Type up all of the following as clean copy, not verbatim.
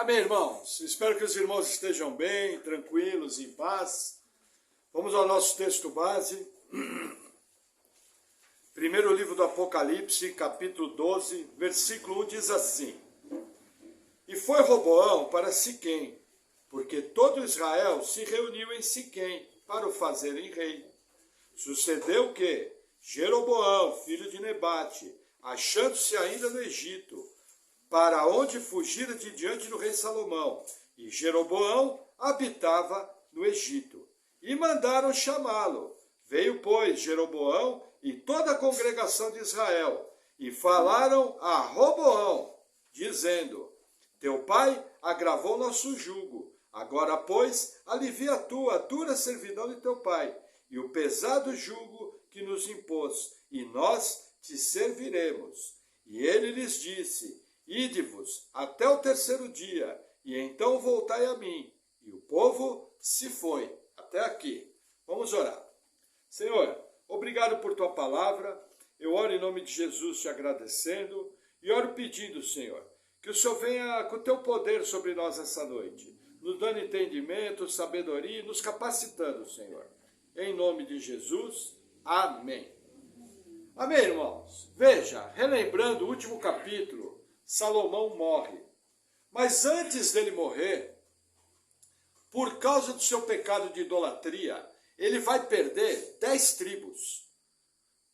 Amém, irmãos? Espero que os irmãos estejam bem, tranquilos, em paz. Vamos ao nosso texto base. Primeiro livro do Apocalipse, capítulo 12, versículo 1 diz assim: E foi Roboão para Siquém, porque todo Israel se reuniu em Siquém para o fazerem rei. Sucedeu que Jeroboão, filho de Nebate, achando-se ainda no Egito, para onde fugira de diante do rei Salomão, e Jeroboão habitava no Egito. E mandaram chamá-lo. Veio, pois, Jeroboão e toda a congregação de Israel, e falaram a Roboão, dizendo: Teu pai agravou nosso jugo. Agora, pois, alivia a dura servidão de teu pai, e o pesado jugo que nos impôs, e nós te serviremos. E ele lhes disse: Ide-vos até o terceiro dia, e então voltai a mim. E o povo se foi. Até aqui. Vamos orar. Senhor, obrigado por tua palavra. Eu oro em nome de Jesus te agradecendo e oro pedindo, Senhor, que o Senhor venha com o teu poder sobre nós essa noite, nos dando entendimento, sabedoria e nos capacitando, Senhor. Em nome de Jesus, amém. Amém, irmãos? Veja, relembrando o último capítulo, Salomão morre. Mas antes dele morrer, por causa do seu pecado de idolatria, ele vai perder 10 tribos.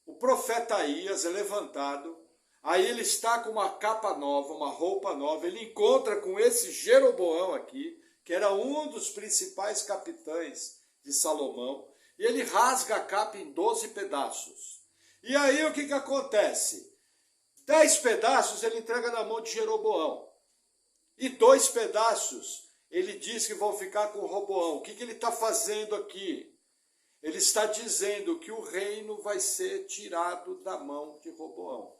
O profeta Aías é levantado, aí ele está com uma capa nova, uma roupa nova, ele encontra com esse Jeroboão aqui, que era um dos principais capitães de Salomão, e ele rasga a capa em 12 pedaços. E aí o que acontece? 10 pedaços ele entrega na mão de Jeroboão. E 2 pedaços ele diz que vão ficar com Roboão. O que ele está fazendo aqui? Ele está dizendo que o reino vai ser tirado da mão de Roboão.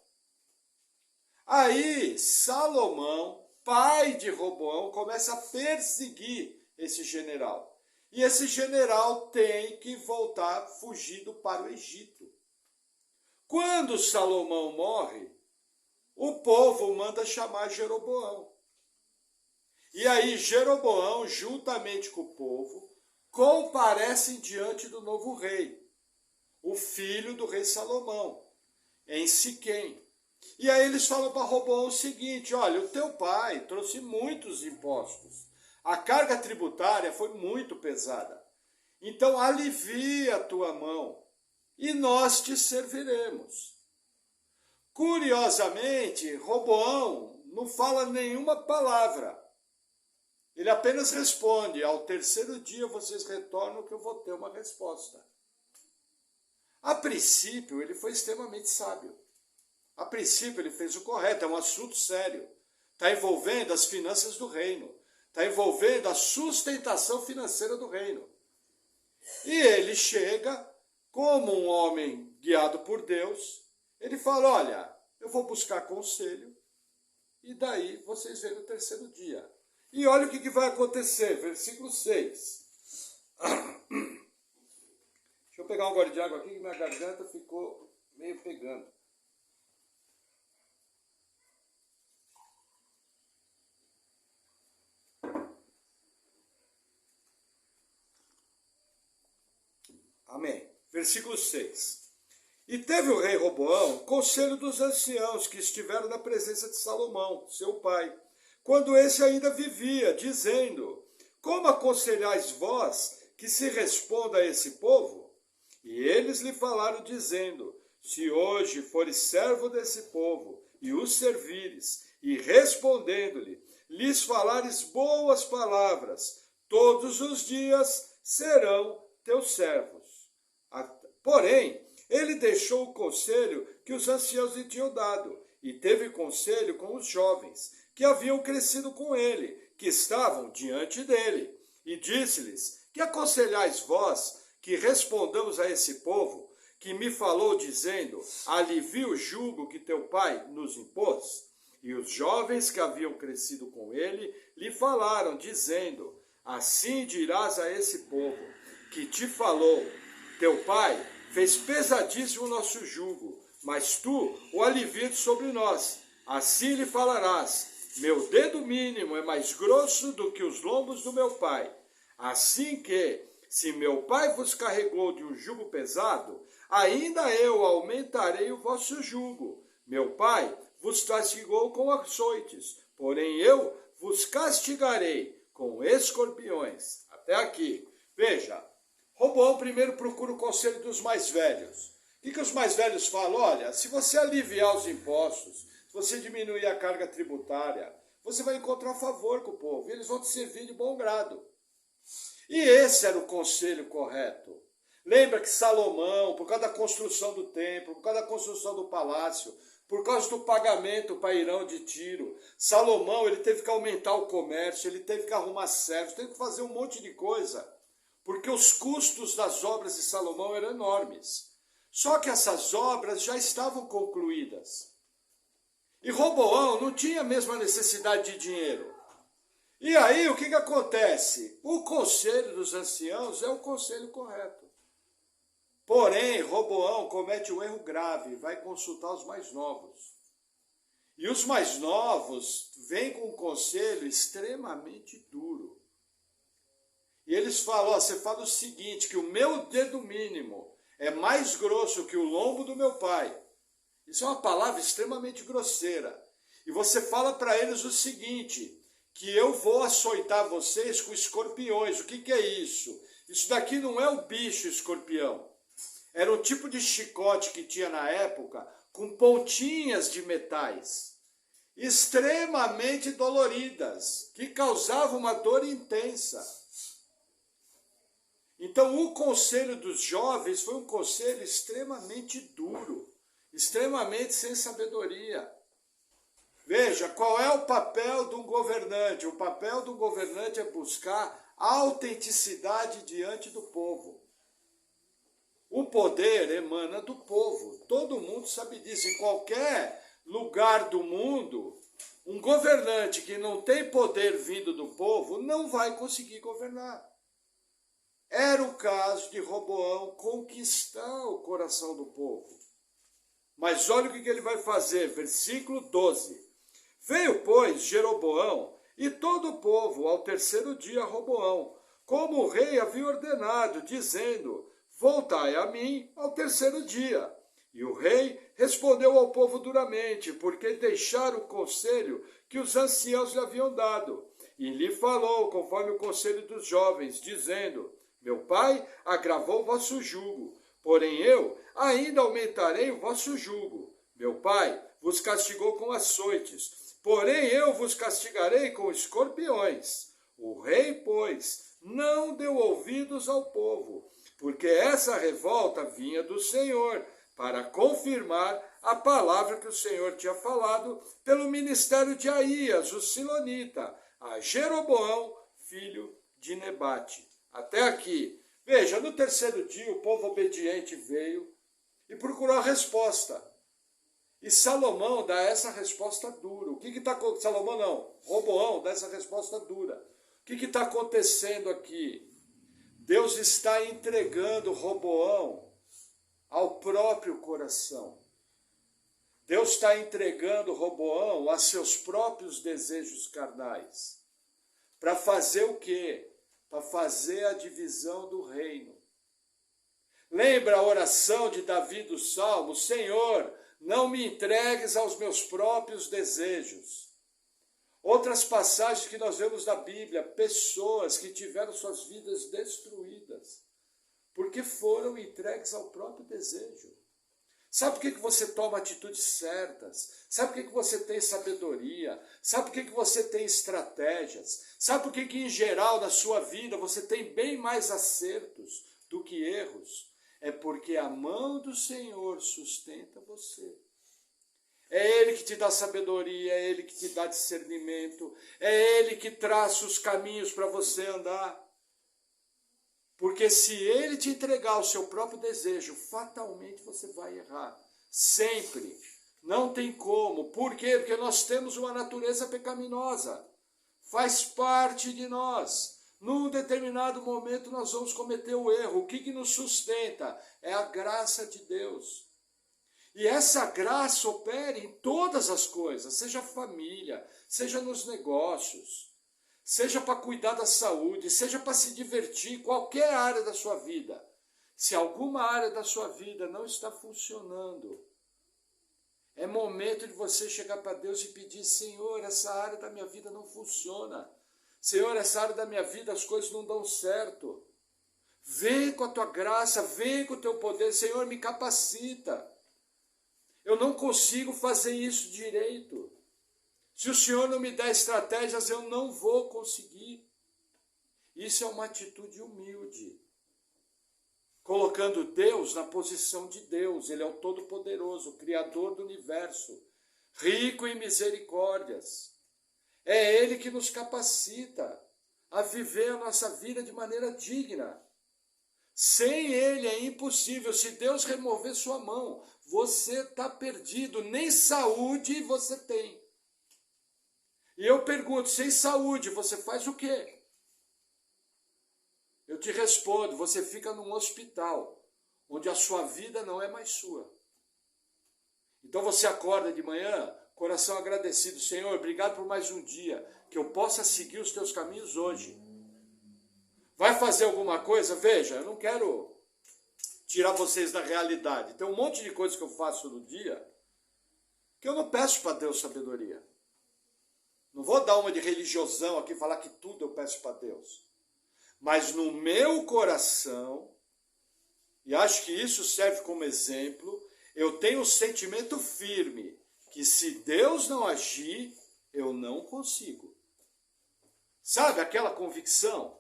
Aí Salomão, pai de Roboão, começa a perseguir esse general. E esse general tem que voltar fugido para o Egito. Quando Salomão morre, o povo manda chamar Jeroboão. E aí Jeroboão, juntamente com o povo, comparecem diante do novo rei, o filho do rei Salomão, em Siquém. E aí eles falam para Roboão o seguinte: olha, o teu pai trouxe muitos impostos. A carga tributária foi muito pesada. Então alivia a tua mão e nós te serviremos. Curiosamente, Roboão não fala nenhuma palavra. Ele apenas responde: ao terceiro dia vocês retornam que eu vou ter uma resposta. A princípio, ele foi extremamente sábio. A princípio, ele fez o correto, é um assunto sério. Está envolvendo as finanças do reino. Está envolvendo a sustentação financeira do reino. E ele chega, como um homem guiado por Deus, ele fala: olha, eu vou buscar conselho, e daí vocês veem no terceiro dia. E olha o que vai acontecer, versículo 6. Deixa eu pegar um gole de água aqui, que minha garganta ficou meio pegando. Amém. Versículo 6. E teve o rei Roboão conselho dos anciãos que estiveram na presença de Salomão, seu pai, quando esse ainda vivia, dizendo: como aconselhais vós que se responda a esse povo? E eles lhe falaram, dizendo: se hoje fores servo desse povo, e os servires, e respondendo-lhe, lhes falares boas palavras, todos os dias serão teus servos. Porém, ele deixou o conselho que os anciãos lhe tinham dado, e teve conselho com os jovens, que haviam crescido com ele, que estavam diante dele. E disse-lhes: que aconselhais vós que respondamos a esse povo, que me falou dizendo: alivia o jugo que teu pai nos impôs? E os jovens que haviam crescido com ele lhe falaram, dizendo: assim dirás a esse povo que te falou: teu pai fez pesadíssimo o nosso jugo, mas tu o alivias sobre nós. Assim lhe falarás: Meu dedo mínimo é mais grosso do que os lombos do meu pai. Assim que, se meu pai vos carregou de um jugo pesado, ainda eu aumentarei o vosso jugo. Meu pai vos castigou com açoites, porém eu vos castigarei com escorpiões. Até aqui. Veja, Roboão primeiro procura o conselho dos mais velhos. O que os mais velhos falam? Olha, se você aliviar os impostos, se você diminuir a carga tributária, você vai encontrar favor com o povo. E eles vão te servir de bom grado. E esse era o conselho correto. Lembra que Salomão, por causa da construção do templo, por causa da construção do palácio, por causa do pagamento para Irão de Tiro, Salomão ele teve que aumentar o comércio, ele teve que arrumar servos, teve que fazer um monte de coisa, porque os custos das obras de Salomão eram enormes. Só que essas obras já estavam concluídas. E Roboão não tinha a mesma necessidade de dinheiro. E aí o que acontece? O conselho dos anciãos é o conselho correto. Porém, Roboão comete um erro grave, vai consultar os mais novos. E os mais novos vêm com um conselho extremamente duro. E eles falam, ó, você fala o seguinte, que o meu dedo mínimo é mais grosso que o lombo do meu pai. Isso é uma palavra extremamente grosseira. E você fala para eles o seguinte, que eu vou açoitar vocês com escorpiões. O que é isso? Isso daqui não é o bicho escorpião. Era um tipo de chicote que tinha na época, com pontinhas de metais, extremamente doloridas, que causavam uma dor intensa. Então o conselho dos jovens foi um conselho extremamente duro, extremamente sem sabedoria. Veja, qual é o papel de um governante? O papel do governante é buscar autenticidade diante do povo. O poder emana do povo, todo mundo sabe disso. Em qualquer lugar do mundo, um governante que não tem poder vindo do povo não vai conseguir governar. Era o caso de Roboão conquistar o coração do povo. Mas olha o que ele vai fazer, versículo 12. Veio, pois, Jeroboão e todo o povo ao terceiro dia a Roboão, como o rei havia ordenado, dizendo: voltai a mim ao terceiro dia. E o rei respondeu ao povo duramente, porque deixaram o conselho que os anciãos lhe haviam dado. E lhe falou, conforme o conselho dos jovens, dizendo: meu pai agravou o vosso jugo, porém eu ainda aumentarei o vosso jugo. Meu pai vos castigou com açoites, porém eu vos castigarei com escorpiões. O rei, pois, não deu ouvidos ao povo, porque essa revolta vinha do Senhor, para confirmar a palavra que o Senhor tinha falado pelo ministério de Aías, o Silonita, a Jeroboão, filho de Nebate. Até aqui. Veja, no terceiro dia o povo obediente veio e procurou a resposta. E Salomão dá essa resposta dura. O que está acontecendo? Salomão não, Roboão dá essa resposta dura. O que está acontecendo aqui? Deus está entregando Roboão ao próprio coração. Deus está entregando Roboão a seus próprios desejos carnais. Para fazer o quê? Para fazer a divisão do reino. Lembra a oração de Davi do Salmo? Senhor, não me entregues aos meus próprios desejos. Outras passagens que nós vemos na Bíblia, pessoas que tiveram suas vidas destruídas, porque foram entregues ao próprio desejo. Sabe por que você toma atitudes certas? Sabe por que você tem sabedoria? Sabe por que você tem estratégias? Sabe por que em geral na sua vida você tem bem mais acertos do que erros? É porque a mão do Senhor sustenta você. É Ele que te dá sabedoria, é Ele que te dá discernimento, é Ele que traça os caminhos para você andar. Porque se Ele te entregar o seu próprio desejo, fatalmente você vai errar. Sempre. Não tem como. Por quê? Porque nós temos uma natureza pecaminosa. Faz parte de nós. Num determinado momento nós vamos cometer o erro. O que nos sustenta? É a graça de Deus. E essa graça opera em todas as coisas, seja família, seja nos negócios, seja para cuidar da saúde, seja para se divertir, qualquer área da sua vida. Se alguma área da sua vida não está funcionando, é momento de você chegar para Deus e pedir: Senhor, essa área da minha vida não funciona. Senhor, essa área da minha vida as coisas não dão certo. Vem com a tua graça, vem com o teu poder. Senhor, me capacita. Eu não consigo fazer isso direito. Se o Senhor não me der estratégias, eu não vou conseguir. Isso é uma atitude humilde. Colocando Deus na posição de Deus. Ele é o Todo-Poderoso, o Criador do Universo, rico em misericórdias. É Ele que nos capacita a viver a nossa vida de maneira digna. Sem Ele é impossível. Se Deus remover sua mão, você está perdido. Nem saúde você tem. E eu pergunto, sem saúde você faz o quê? Eu te respondo, você fica num hospital, onde a sua vida não é mais sua. Então você acorda de manhã, coração agradecido: Senhor, obrigado por mais um dia, que eu possa seguir os teus caminhos hoje. Vai fazer alguma coisa? Veja, eu não quero tirar vocês da realidade. Tem um monte de coisas que eu faço no dia, que eu não peço para Deus sabedoria. Não vou dar uma de religiosão aqui, falar que tudo eu peço para Deus. Mas no meu coração, e acho que isso serve como exemplo, eu tenho um sentimento firme que se Deus não agir, eu não consigo. Sabe aquela convicção?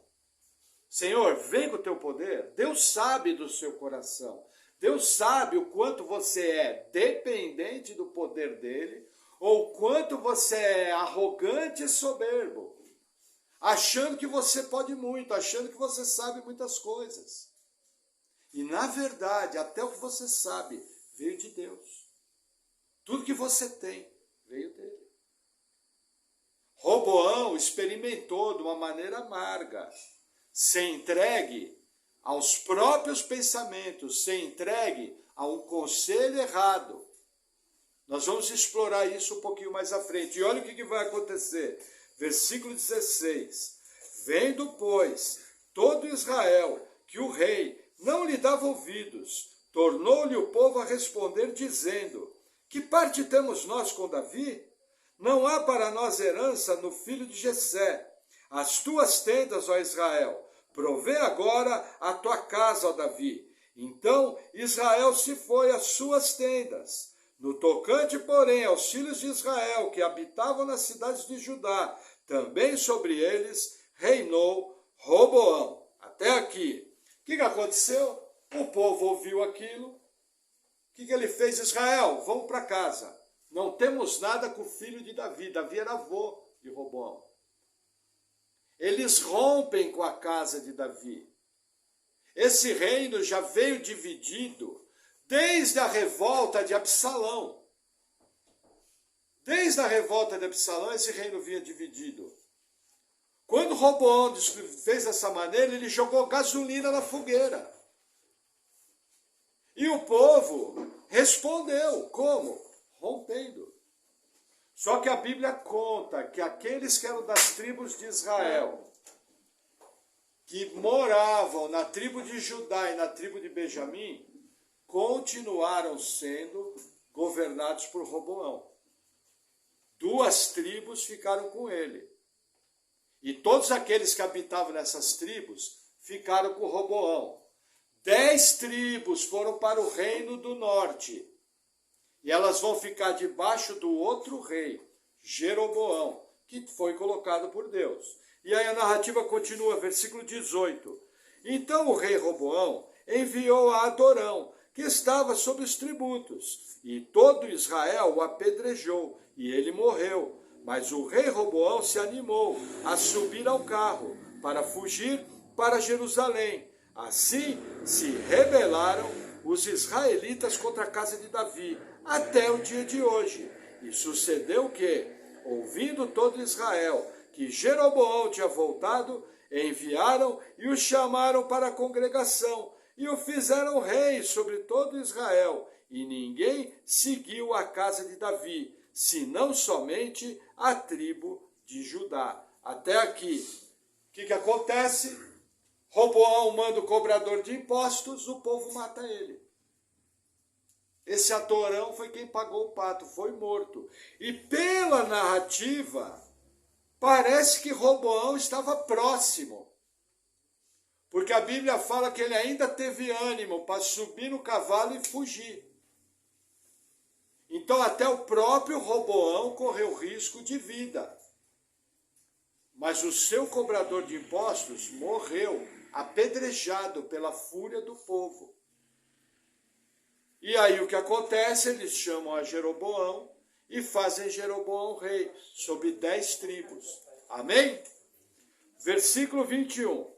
Senhor, vem com o teu poder. Deus sabe do seu coração. Deus sabe o quanto você é dependente do poder dele, ou o quanto você é arrogante e soberbo, achando que você pode muito, achando que você sabe muitas coisas. E na verdade, até o que você sabe veio de Deus. Tudo que você tem veio dele. Roboão experimentou de uma maneira amarga, ser entregue aos próprios pensamentos, ser entregue a um conselho errado. Nós vamos explorar isso um pouquinho mais à frente. E olha o que vai acontecer. Versículo 16. Vendo, pois, todo Israel que o rei não lhe dava ouvidos, tornou-lhe o povo a responder, dizendo: que parte temos nós com Davi? Não há para nós herança no filho de Jessé. As tuas tendas, ó Israel, provê agora a tua casa, ó Davi. Então Israel se foi às suas tendas. No tocante, porém, aos filhos de Israel que habitavam nas cidades de Judá, também sobre eles reinou Roboão. Até aqui. O que aconteceu? O povo ouviu aquilo. O que ele fez? Israel, vamos para casa. Não temos nada com o filho de Davi. Davi era avô de Roboão. Eles rompem com a casa de Davi. Esse reino já veio dividido desde a revolta de Absalão. Desde a revolta de Absalão, esse reino vinha dividido. Quando Roboão fez dessa maneira, ele jogou gasolina na fogueira. E o povo respondeu. Como? Rompendo. Só que a Bíblia conta que aqueles que eram das tribos de Israel, que moravam na tribo de Judá e na tribo de Benjamim, continuaram sendo governados por Roboão. 2 tribos ficaram com ele. E todos aqueles que habitavam nessas tribos ficaram com Roboão. 10 tribos foram para o reino do norte. E elas vão ficar debaixo do outro rei, Jeroboão, que foi colocado por Deus. E aí a narrativa continua, versículo 18. Então o rei Roboão enviou a Adorão, que estava sob os tributos, e todo Israel o apedrejou, e ele morreu. Mas o rei Roboão se animou a subir ao carro para fugir para Jerusalém. Assim se rebelaram os israelitas contra a casa de Davi, até o dia de hoje. E sucedeu que, ouvindo todo Israel que Jeroboão tinha voltado, enviaram e o chamaram para a congregação, e o fizeram rei sobre todo Israel, e ninguém seguiu a casa de Davi, senão somente a tribo de Judá. Até aqui. O que acontece? Roboão manda o cobrador de impostos, o povo mata ele. Esse atorão foi quem pagou o pato, foi morto. E pela narrativa, parece que Roboão estava próximo. Porque a Bíblia fala que ele ainda teve ânimo para subir no cavalo e fugir. Então até o próprio Roboão correu risco de vida. Mas o seu cobrador de impostos morreu apedrejado pela fúria do povo. E aí o que acontece? Eles chamam a Jeroboão e fazem Jeroboão rei, sobre 10 tribos. Amém? Versículo 21.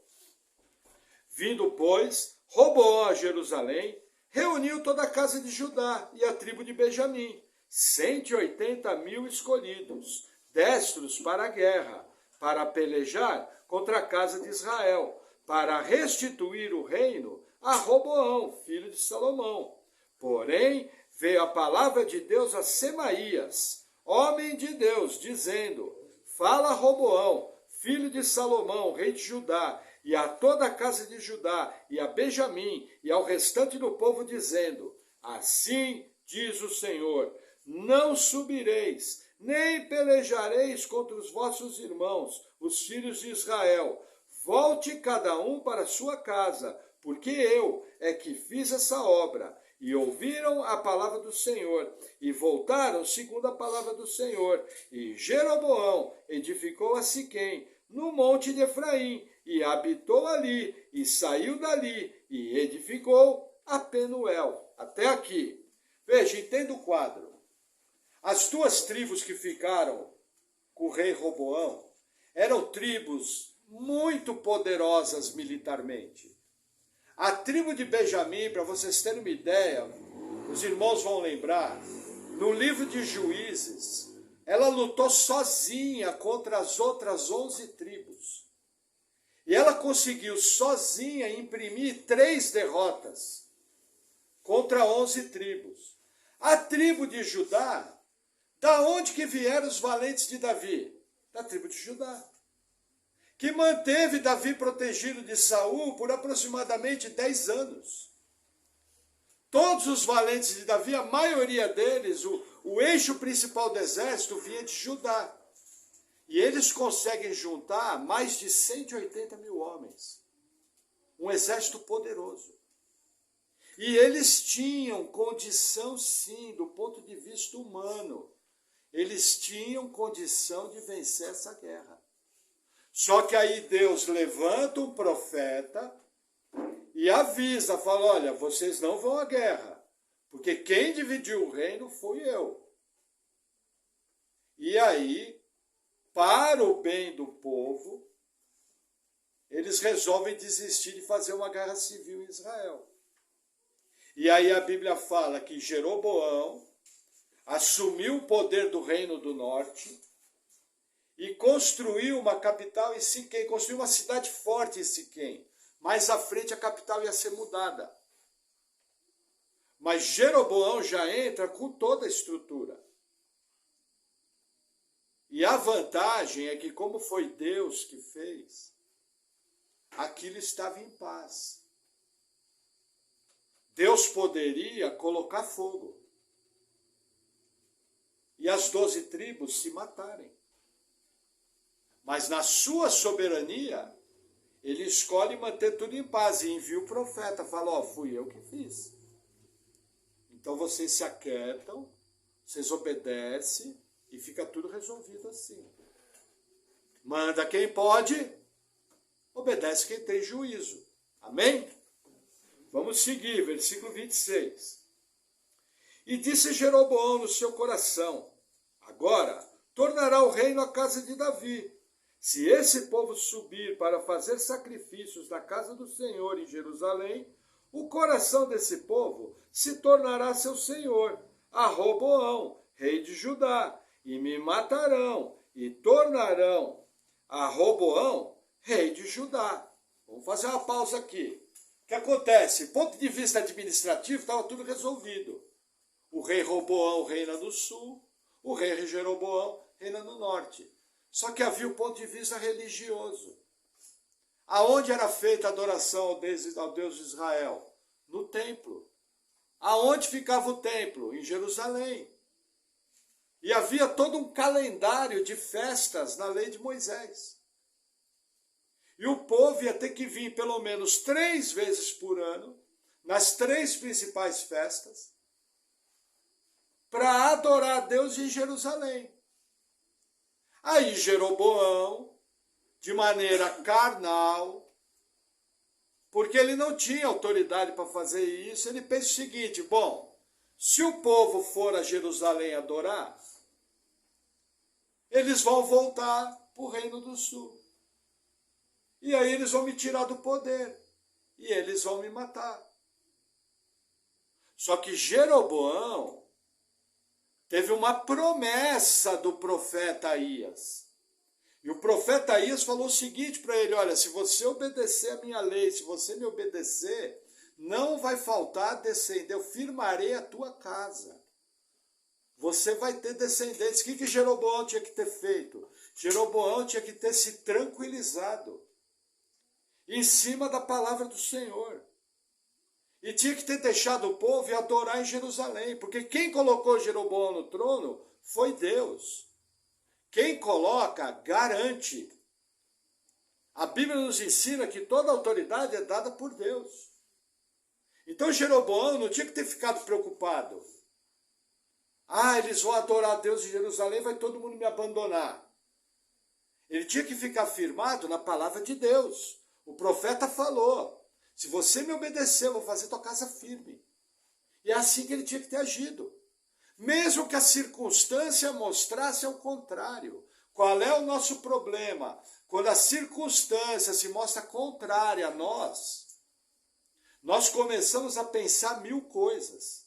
Vindo, pois, Roboão a Jerusalém, reuniu toda a casa de Judá e a tribo de Benjamim, 180.000 escolhidos, destros para a guerra, para pelejar contra a casa de Israel, para restituir o reino a Roboão, filho de Salomão. Porém, veio a palavra de Deus a Semaías, homem de Deus, dizendo: Fala a Roboão, filho de Salomão, rei de Judá, e a toda a casa de Judá, e a Benjamim, e ao restante do povo, dizendo: Assim diz o Senhor, não subireis, nem pelejareis contra os vossos irmãos, os filhos de Israel. Volte cada um para sua casa, porque eu é que fiz essa obra. E ouviram a palavra do Senhor, e voltaram segundo a palavra do Senhor. E Jeroboão edificou a Siquém, no monte de Efraim, e habitou ali, e saiu dali, e edificou a Penuel. Até aqui. Veja, entenda o quadro. As 2 tribos que ficaram com o rei Roboão eram tribos muito poderosas militarmente. A tribo de Benjamim, para vocês terem uma ideia, os irmãos vão lembrar, no livro de Juízes, ela lutou sozinha contra as outras 11 tribos. E ela conseguiu sozinha imprimir 3 derrotas contra 11 tribos. A tribo de Judá, da onde que vieram os valentes de Davi? Da tribo de Judá, que manteve Davi protegido de Saul por aproximadamente 10 anos. Todos os valentes de Davi, a maioria deles, o eixo principal do exército vinha de Judá. E eles conseguem juntar mais de 180.000 homens. Um exército poderoso. E eles tinham condição, sim, do ponto de vista humano. Eles tinham condição de vencer essa guerra. Só que aí Deus levanta um profeta e avisa, fala: olha, vocês não vão à guerra, porque quem dividiu o reino foi eu. E aí, para o bem do povo, eles resolvem desistir de fazer uma guerra civil em Israel. E aí a Bíblia fala que Jeroboão assumiu o poder do reino do norte e construiu uma capital em Siquém, construiu uma cidade forte em Siquém. Mais à frente a capital ia ser mudada. Mas Jeroboão já entra com toda a estrutura. E a vantagem é que, como foi Deus que fez, aquilo estava em paz. Deus poderia colocar fogo e as 12 tribos se matarem. Mas na sua soberania, ele escolhe manter tudo em paz e envia o profeta, fala: ó, fui eu que fiz. Então vocês se aquietam, vocês obedecem e fica tudo resolvido assim. Manda quem pode, obedece quem tem juízo. Amém? Vamos seguir, versículo 26. E disse Jeroboão no seu coração: agora tornará o reino à casa de Davi. Se esse povo subir para fazer sacrifícios na casa do Senhor em Jerusalém, o coração desse povo se tornará seu senhor, a Roboão, rei de Judá, e me matarão, e tornarão a Roboão, rei de Judá. Vamos fazer uma pausa aqui. O que acontece? Do ponto de vista administrativo, estava tudo resolvido. O rei Roboão reina no sul, o rei Jeroboão reina no norte. Só que havia o ponto de vista religioso. Aonde era feita a adoração ao Deus de Israel? No templo. Aonde ficava o templo? Em Jerusalém. E havia todo um calendário de festas na lei de Moisés. E o povo ia ter que vir pelo menos 3 vezes por ano, nas 3 principais festas, para adorar a Deus em Jerusalém. Aí Jeroboão, de maneira carnal, porque ele não tinha autoridade para fazer isso, ele pensa o seguinte: bom, se o povo for a Jerusalém adorar, eles vão voltar para o Reino do Sul. E aí eles vão me tirar do poder. E eles vão me matar. Só que Jeroboão teve uma promessa do profeta Aías. E o profeta Aías falou o seguinte para ele: olha, se você obedecer a minha lei, se você me obedecer, não vai faltar descendente, eu firmarei a tua casa. Você vai ter descendentes. O que Jeroboão tinha que ter feito? Jeroboão tinha que ter se tranquilizado em cima da palavra do Senhor. E tinha que ter deixado o povo e adorar em Jerusalém, porque quem colocou Jeroboão no trono foi Deus. Quem coloca, garante. A Bíblia nos ensina que toda autoridade é dada por Deus. Então Jeroboão não tinha que ter ficado preocupado. Ah, eles vão adorar a Deus em Jerusalém, vai todo mundo me abandonar. Ele tinha que ficar firmado na palavra de Deus. O profeta falou: se você me obedecer, eu vou fazer tua casa firme. E é assim que ele tinha que ter agido. Mesmo que a circunstância mostrasse ao contrário. Qual é o nosso problema? Quando a circunstância se mostra contrária a nós, nós começamos a pensar 1000 coisas.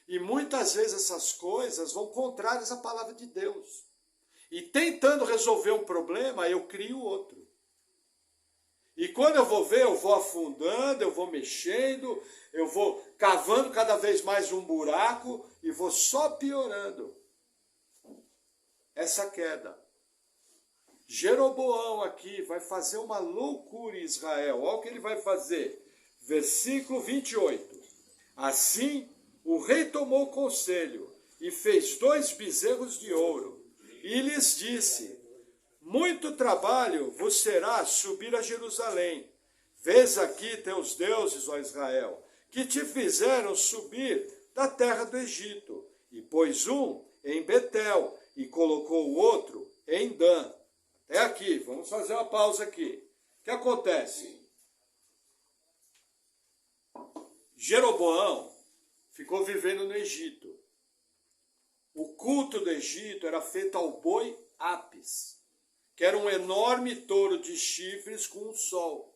E muitas vezes essas coisas vão contrárias à palavra de Deus. E tentando resolver um problema, eu crio outro. E quando eu vou ver, eu vou afundando, eu vou mexendo, eu vou cavando cada vez mais um buraco e vou só piorando essa queda. Jeroboão aqui vai fazer uma loucura em Israel. Olha o que ele vai fazer. Versículo 28. Assim, o rei tomou conselho e fez 2 bezerros de ouro. E lhes disse: muito trabalho vos será subir a Jerusalém. Vês aqui teus deuses, ó Israel, que te fizeram subir da terra do Egito. E pôs um em Betel e colocou o outro em Dan. Até aqui, vamos fazer uma pausa aqui. O que acontece? Jeroboão ficou vivendo no Egito. O culto do Egito era feito ao boi Apis, que era um enorme touro de chifres com um sol.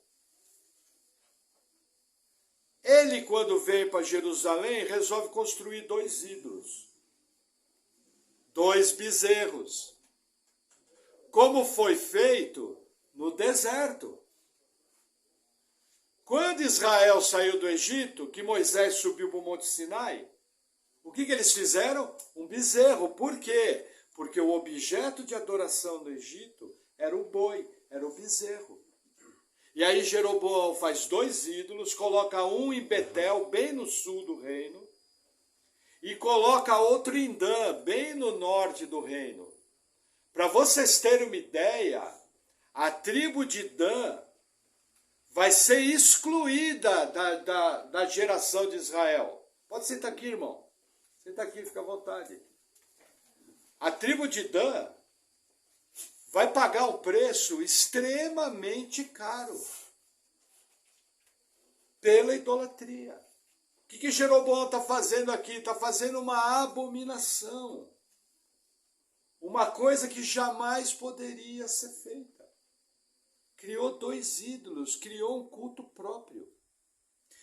Ele, quando veio para Jerusalém, resolve construir 2 ídolos. 2 bezerros. Como foi feito no deserto. Quando Israel saiu do Egito, que Moisés subiu para o Monte Sinai, o que eles fizeram? Um bezerro. Por quê? Porque o objeto de adoração do Egito era o boi, era o bezerro. E aí Jeroboão faz 2 ídolos, coloca um em Betel, bem no sul do reino, e coloca outro em Dan, bem no norte do reino. Para vocês terem uma ideia, a tribo de Dan vai ser excluída da geração de Israel. Pode sentar aqui, irmão. Senta aqui, fica à vontade. A tribo de Dan vai pagar um preço extremamente caro pela idolatria. O que Jeroboão está fazendo aqui? Está fazendo uma abominação. Uma coisa que jamais poderia ser feita. Criou 2 ídolos, criou um culto próprio.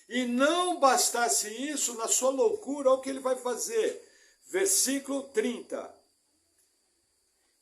E não bastasse isso, na sua loucura, olha o que ele vai fazer. Versículo 30.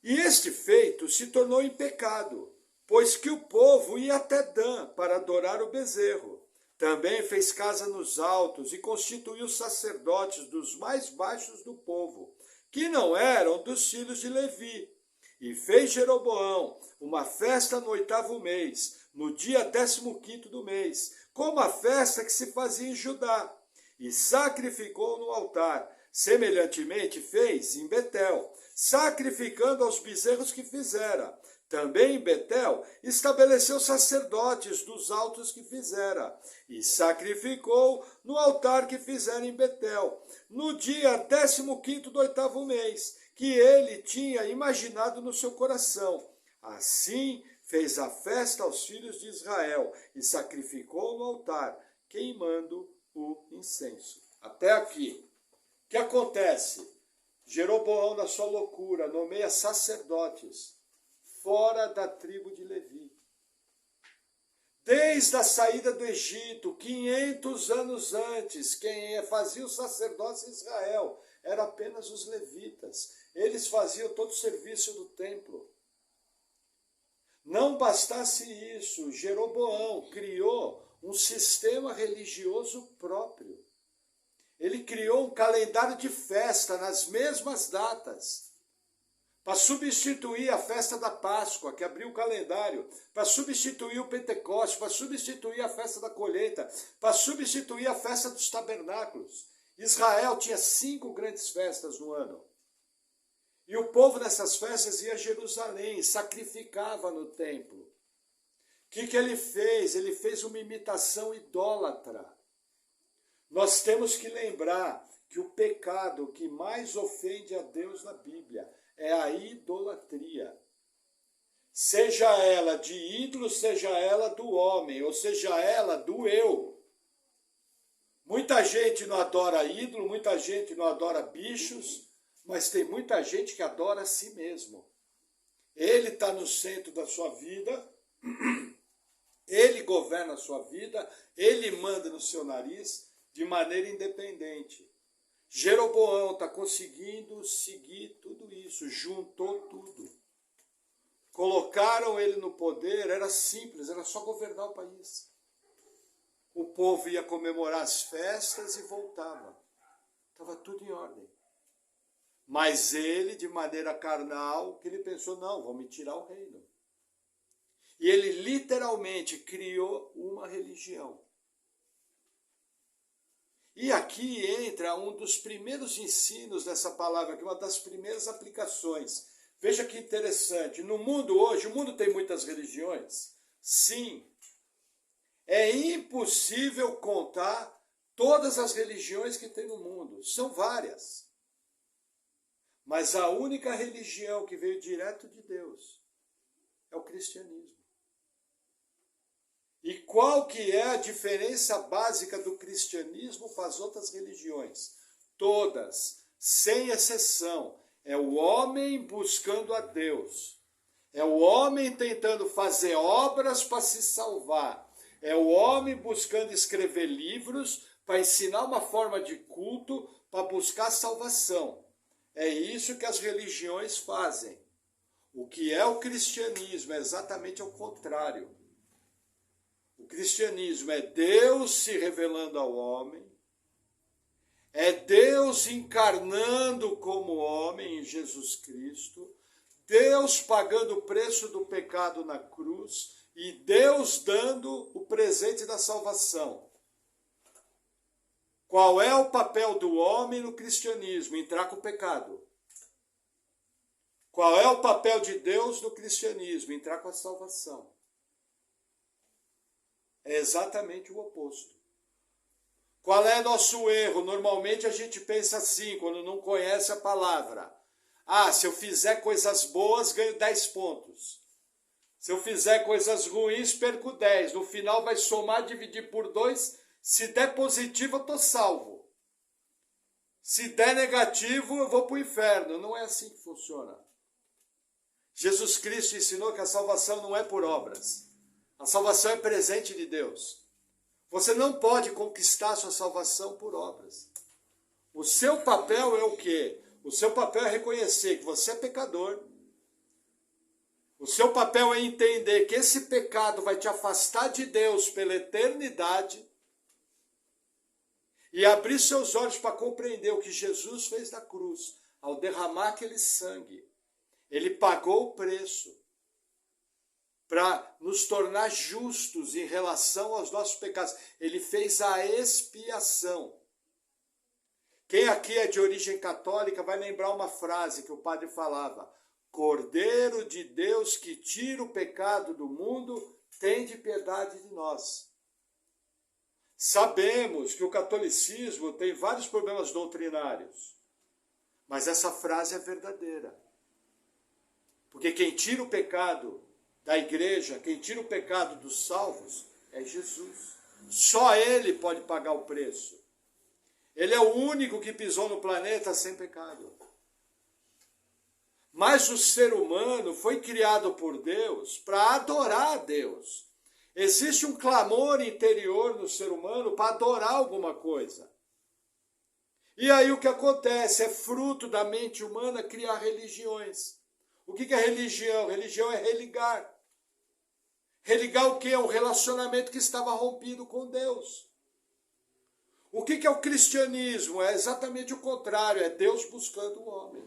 E este feito se tornou em pecado, pois que o povo ia até Dan para adorar o bezerro. Também fez casa nos altos e constituiu sacerdotes dos mais baixos do povo, que não eram dos filhos de Levi. E fez Jeroboão uma festa no 8º mês, no dia 15º do mês, como a festa que se fazia em Judá, e sacrificou no altar. Semelhantemente fez em Betel, sacrificando aos bezerros que fizera. Também em Betel estabeleceu sacerdotes dos altos que fizera, e sacrificou no altar que fizera em Betel, no dia 15º do 8º mês, que ele tinha imaginado no seu coração. Assim fez a festa aos filhos de Israel, e sacrificou no altar, queimando o incenso. Até aqui. O que acontece? Jeroboão, na sua loucura, nomeia sacerdotes fora da tribo de Levi. Desde a saída do Egito, 500 anos antes, quem fazia o sacerdócio em Israel era apenas os levitas. Eles faziam todo o serviço do templo. Não bastasse isso, Jeroboão criou um sistema religioso próprio. Ele criou um calendário de festa nas mesmas datas, para substituir a festa da Páscoa, que abriu o calendário, para substituir o Pentecostes, para substituir a festa da colheita, para substituir a festa dos tabernáculos. Israel tinha 5 grandes festas no ano. E o povo nessas festas ia a Jerusalém, sacrificava no templo. O que ele fez? Ele fez uma imitação idólatra. Nós temos que lembrar que o pecado que mais ofende a Deus na Bíblia é a idolatria. Seja ela de ídolo, seja ela do homem, ou seja ela do eu. Muita gente não adora ídolo, muita gente não adora bichos, mas tem muita gente que adora a si mesmo. Ele está no centro da sua vida, ele governa a sua vida, ele manda no seu nariz, de maneira independente. Jeroboão está conseguindo seguir tudo isso, juntou tudo. Colocaram ele no poder, era simples, era só governar o país. O povo ia comemorar as festas e voltava. Estava tudo em ordem. Mas ele, de maneira carnal, que ele pensou, não, vão me tirar o reino. E ele literalmente criou uma religião. E aqui entra um dos primeiros ensinos dessa palavra, que é uma das primeiras aplicações. Veja que interessante, no mundo hoje, o mundo tem muitas religiões? Sim. É impossível contar todas as religiões que tem no mundo, são várias. Mas a única religião que veio direto de Deus é o cristianismo. E qual que é a diferença básica do cristianismo para as outras religiões? Todas, sem exceção, é o homem buscando a Deus. É o homem tentando fazer obras para se salvar. É o homem buscando escrever livros para ensinar uma forma de culto para buscar salvação. É isso que as religiões fazem. O que é o cristianismo é exatamente ao contrário. O cristianismo é Deus se revelando ao homem, é Deus encarnando como homem em Jesus Cristo, Deus pagando o preço do pecado na cruz e Deus dando o presente da salvação. Qual é o papel do homem no cristianismo? Entrar com o pecado. Qual é o papel de Deus no cristianismo? Entrar com a salvação. É exatamente o oposto. Qual é nosso erro? Normalmente a gente pensa assim, quando não conhece a palavra. Ah, se eu fizer coisas boas, ganho 10 pontos. Se eu fizer coisas ruins, perco 10. No final vai somar, dividir por 2. Se der positivo, eu estou salvo. Se der negativo, eu vou para o inferno. Não é assim que funciona. Jesus Cristo ensinou que a salvação não é por obras. A salvação é presente de Deus. Você não pode conquistar a sua salvação por obras. O seu papel é o quê? O seu papel é reconhecer que você é pecador. O seu papel é entender que esse pecado vai te afastar de Deus pela eternidade. e abrir seus olhos para compreender o que Jesus fez na cruz, ao derramar aquele sangue. Ele pagou o preço para nos tornar justos em relação aos nossos pecados. Ele fez a expiação. Quem aqui é de origem católica vai lembrar uma frase que o padre falava: Cordeiro de Deus que tira o pecado do mundo, tende piedade de nós. Sabemos que o catolicismo tem vários problemas doutrinários, mas essa frase é verdadeira. Porque quem tira o pecado da igreja, quem tira o pecado dos salvos, é Jesus. Só Ele pode pagar o preço. Ele é o único que pisou no planeta sem pecado. Mas o ser humano foi criado por Deus para adorar a Deus. Existe um clamor interior no ser humano para adorar alguma coisa. E aí o que acontece? É fruto da mente humana criar religiões. O que é religião? Religião é religar. Religar o quê? É um relacionamento que estava rompido com Deus. O que é o cristianismo? É exatamente o contrário, é Deus buscando o homem.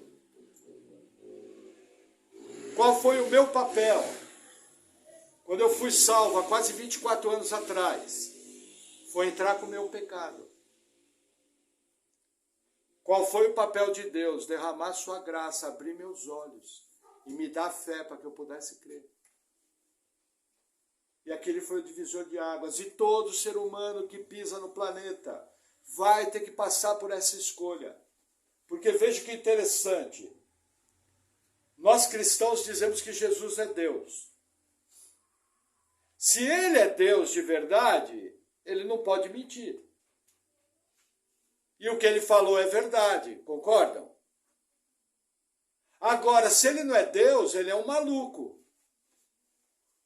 Qual foi o meu papel? Quando eu fui salvo há quase 24 anos atrás, foi entrar com o meu pecado. Qual foi o papel de Deus? Derramar sua graça, abrir meus olhos e me dar fé para que eu pudesse crer. E aquele foi o divisor de águas. E todo ser humano que pisa no planeta vai ter que passar por essa escolha. Porque veja que interessante. Nós cristãos dizemos que Jesus é Deus. Se Ele é Deus de verdade, Ele não pode mentir. E o que Ele falou é verdade, concordam? Agora, se Ele não é Deus, Ele é um maluco.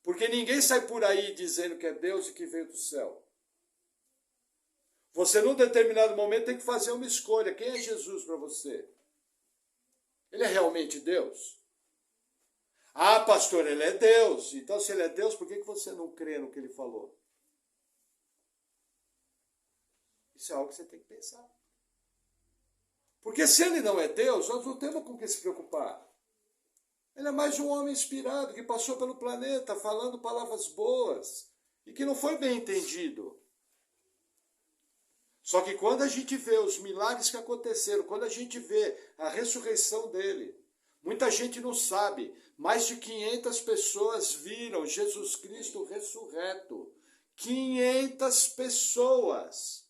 Porque ninguém sai por aí dizendo que é Deus e que veio do céu. Você, num determinado momento, tem que fazer uma escolha. Quem é Jesus para você? Ele é realmente Deus? Ah, pastor, Ele é Deus. Então, se Ele é Deus, por que você não crê no que Ele falou? Isso é algo que você tem que pensar. Porque se Ele não é Deus, nós não temos com o que se preocupar. Ele é mais um homem inspirado que passou pelo planeta falando palavras boas e que não foi bem entendido. Só que quando a gente vê os milagres que aconteceram, quando a gente vê a ressurreição dele, muita gente não sabe, mais de 500 pessoas viram Jesus Cristo ressurreto. 500 pessoas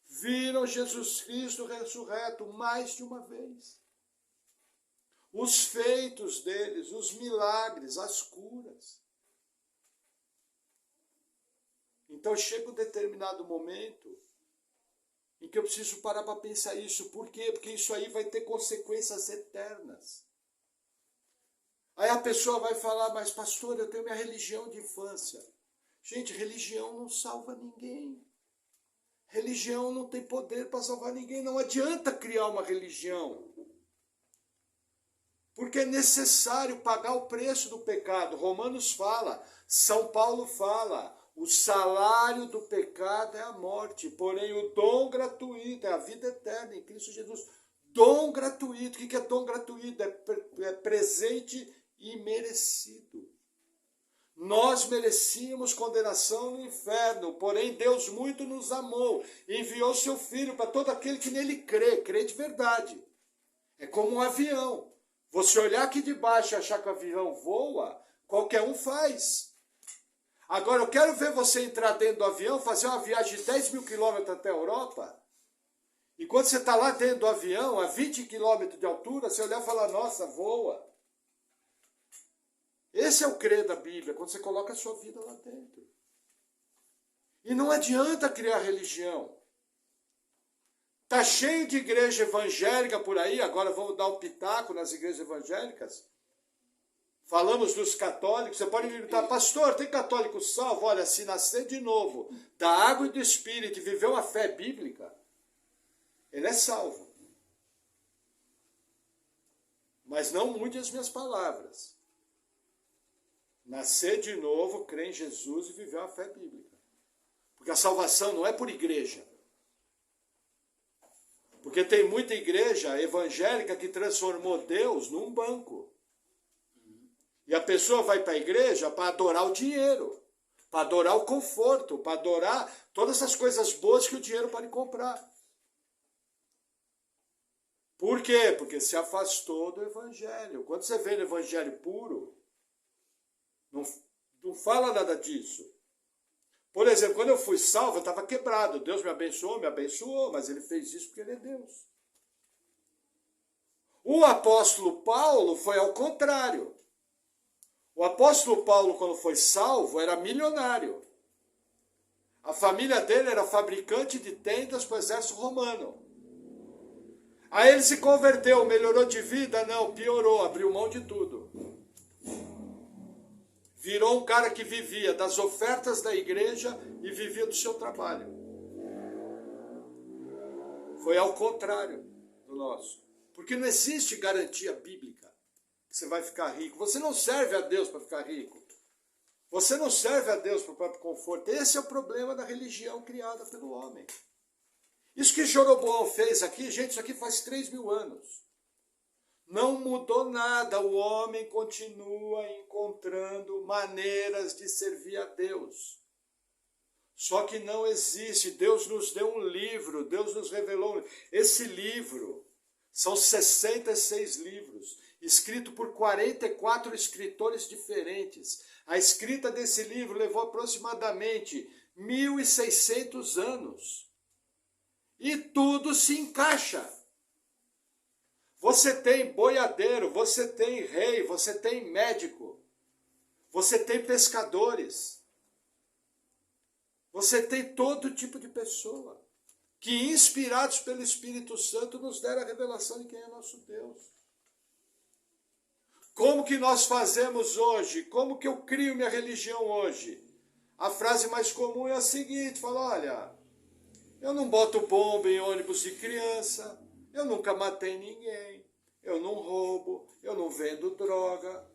viram Jesus Cristo ressurreto mais de uma vez. Os feitos deles, os milagres, as curas. Então chega um determinado momento em que eu preciso parar para pensar isso. Por quê? Porque isso aí vai ter consequências eternas. Aí a pessoa vai falar, mas pastor, eu tenho minha religião de infância. Gente, religião não salva ninguém. Religião não tem poder para salvar ninguém. Não adianta criar uma religião. Porque é necessário pagar o preço do pecado. Romanos fala, São Paulo fala, o salário do pecado é a morte, porém o dom gratuito é a vida eterna em Cristo Jesus. Dom gratuito, o que é dom gratuito? É presente imerecido. Nós merecíamos condenação no inferno, porém Deus muito nos amou e enviou seu Filho para todo aquele que nele crê de verdade. É como um avião. Você olhar aqui de baixo e achar que o avião voa, qualquer um faz. Agora, eu quero ver você entrar dentro do avião, fazer uma viagem de 10 mil quilômetros até a Europa, e quando você está lá dentro do avião, a 20 quilômetros de altura, você olhar e falar, nossa, voa. Esse é o crer da Bíblia, quando você coloca a sua vida lá dentro. E não adianta criar religião. Está cheio de igreja evangélica por aí, agora vamos dar um pitaco nas igrejas evangélicas. Falamos dos católicos, você pode me perguntar, pastor, tem católico salvo? Olha, se nascer de novo da água e do Espírito e viver uma fé bíblica, ele é salvo. Mas não mude as minhas palavras. Nascer de novo, crer em Jesus e viver uma fé bíblica. Porque a salvação não é por igreja. Porque tem muita igreja evangélica que transformou Deus num banco. E a pessoa vai para a igreja para adorar o dinheiro, para adorar o conforto, para adorar todas as coisas boas que o dinheiro pode comprar. Por quê? Porque se afastou do evangelho. Quando você vê no evangelho puro, não fala nada disso. Por exemplo, quando eu fui salvo, eu estava quebrado. Deus me abençoou, mas ele fez isso porque ele é Deus. O apóstolo Paulo foi ao contrário. O apóstolo Paulo, quando foi salvo, era milionário. A família dele era fabricante de tendas para o exército romano. Aí ele se converteu, melhorou de vida? Não, piorou, abriu mão de tudo. Virou um cara que vivia das ofertas da igreja e vivia do seu trabalho. Foi ao contrário do nosso. Porque não existe garantia bíblica que você vai ficar rico. Você não serve a Deus para ficar rico. Você não serve a Deus para o próprio conforto. Esse é o problema da religião criada pelo homem. Isso que Jeroboão fez aqui, gente, isso aqui faz 3.000 anos. Não mudou nada, o homem continua encontrando maneiras de servir a Deus. Só que não existe, Deus nos deu um livro, Deus nos revelou. Esse livro, são 66 livros, escrito por 44 escritores diferentes. A escrita desse livro levou aproximadamente 1.600 anos. E tudo se encaixa. Você tem boiadeiro, você tem rei, você tem médico, você tem pescadores, você tem todo tipo de pessoa que, inspirados pelo Espírito Santo, nos deram a revelação de quem é nosso Deus. Como que nós fazemos hoje? Como que eu crio minha religião hoje? A frase mais comum é a seguinte, fala, olha, eu não boto bomba em ônibus de criança, eu nunca matei ninguém, eu não roubo, eu não vendo droga.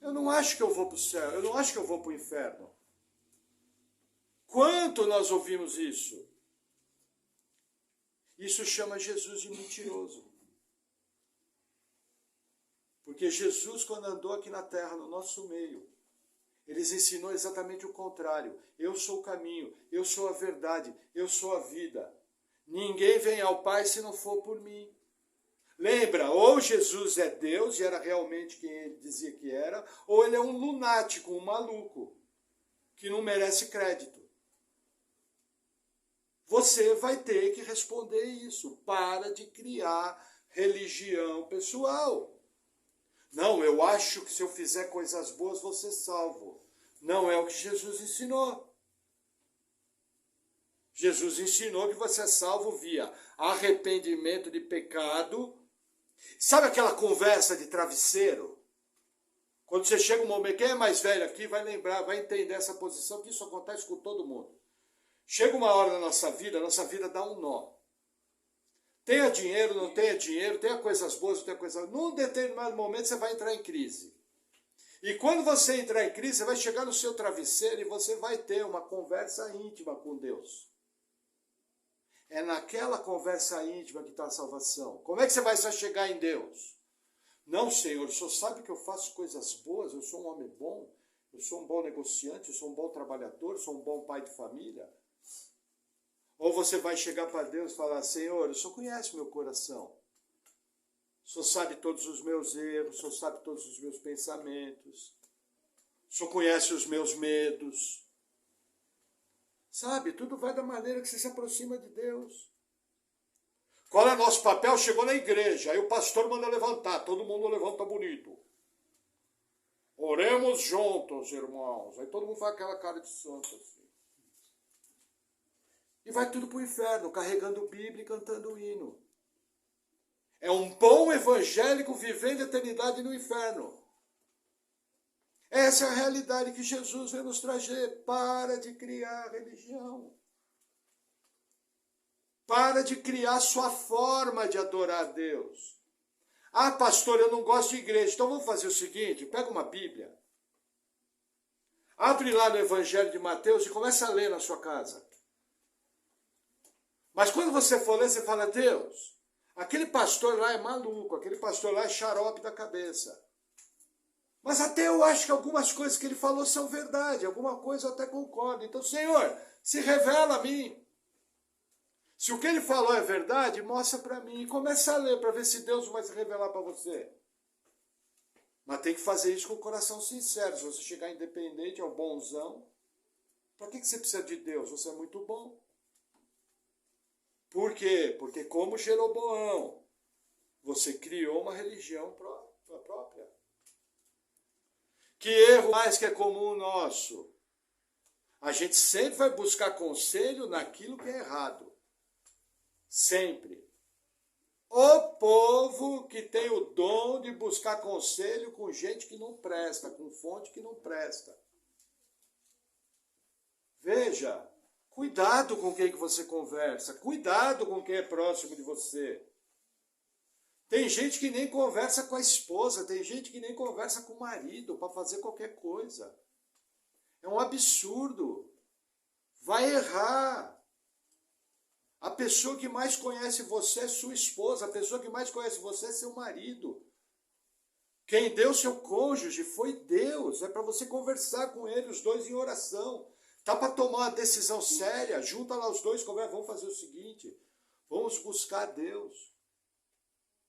Eu não acho que eu vou para o céu, eu não acho que eu vou para o inferno. Quanto nós ouvimos isso? Isso chama Jesus de mentiroso. Porque Jesus, quando andou aqui na terra, no nosso meio, ele ensinou exatamente o contrário. Eu sou o caminho, eu sou a verdade, eu sou a vida. Ninguém vem ao Pai se não for por mim. Lembra, ou Jesus é Deus e era realmente quem ele dizia que era, ou ele é um lunático, um maluco, que não merece crédito. Você vai ter que responder isso. Para de criar religião pessoal. Não, eu acho que se eu fizer coisas boas vou ser salvo. Não é o que Jesus ensinou. Jesus ensinou que você é salvo via arrependimento de pecado. Sabe aquela conversa de travesseiro? Quando você chega um momento, quem é mais velho aqui vai lembrar, vai entender essa posição, que isso acontece com todo mundo. Chega uma hora na nossa vida dá um nó. Tenha dinheiro, não tenha dinheiro, tenha coisas boas, não tenha coisas boas. Num determinado momento você vai entrar em crise. E quando você entrar em crise, você vai chegar no seu travesseiro e você vai ter uma conversa íntima com Deus. É naquela conversa íntima que está a salvação. Como é que você vai se chegar em Deus? Não, Senhor, o Senhor sabe que eu faço coisas boas, eu sou um homem bom, eu sou um bom negociante, eu sou um bom trabalhador, eu sou um bom pai de família. Ou você vai chegar para Deus e falar, Senhor, o Senhor conhece meu coração. O Senhor sabe todos os meus erros, o Senhor sabe todos os meus pensamentos. O Senhor conhece os meus medos. Sabe, tudo vai da maneira que você se aproxima de Deus. Qual é o nosso papel? Chegou na igreja, aí o pastor manda levantar, todo mundo levanta bonito. Oremos juntos, irmãos. Aí todo mundo faz aquela cara de santo assim. E vai tudo para o inferno, carregando Bíblia e cantando hino. É um bom evangélico vivendo a eternidade no inferno. Essa é a realidade que Jesus vem nos trazer. Para de criar religião. Para de criar sua forma de adorar a Deus. Ah, pastor, eu não gosto de igreja. Então vamos fazer o seguinte, pega uma Bíblia. Abre lá no Evangelho de Mateus e começa a ler na sua casa. Mas quando você for ler, você fala, Deus, aquele pastor lá é maluco, aquele pastor lá é xarope da cabeça. Mas até eu acho que algumas coisas que ele falou são verdade, alguma coisa eu até concordo. Então, Senhor, se revela a mim. Se o que ele falou é verdade, mostra para mim. E começa a ler para ver se Deus vai se revelar para você. Mas tem que fazer isso com o coração sincero. Se você chegar independente, ao bonzão, para que você precisa de Deus? Você é muito bom. Por quê? Porque como Jeroboão, você criou uma religião própria. Que erro mais que é comum nosso? A gente sempre vai buscar conselho naquilo que é errado. Sempre. O povo que tem o dom de buscar conselho com gente que não presta, com fonte que não presta. Veja, cuidado com quem que você conversa, cuidado com quem é próximo de você. Tem gente que nem conversa com a esposa, tem gente que nem conversa com o marido para fazer qualquer coisa. É um absurdo. Vai errar. A pessoa que mais conhece você é sua esposa, a pessoa que mais conhece você é seu marido. Quem deu seu cônjuge foi Deus, é para você conversar com ele, os dois em oração. Tá para tomar uma decisão séria, junta lá os dois, conversa, vamos fazer o seguinte, vamos buscar Deus.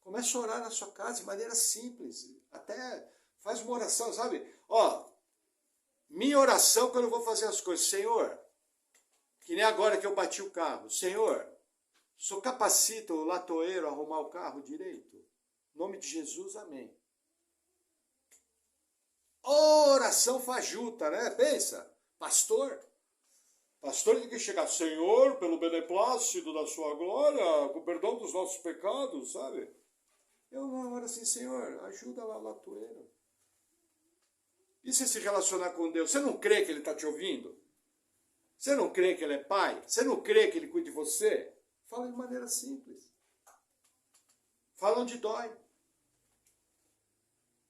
Comece a orar na sua casa de maneira simples, até faz uma oração, sabe? Ó, minha oração quando eu vou fazer as coisas, Senhor, que nem agora que eu bati o carro, Senhor, o Senhor capacita o latoeiro a arrumar o carro direito? Em nome de Jesus, amém. Oração fajuta, né? Pensa, pastor tem que chegar, Senhor, pelo beneplácito da sua glória, com o perdão dos nossos pecados, sabe? Eu não, oro assim, Senhor, ajuda lá o latoeiro. E você se relacionar com Deus, você não crê que Ele está te ouvindo? Você não crê que Ele é Pai? Você não crê que Ele cuida de você? Fala de maneira simples. Fala onde dói.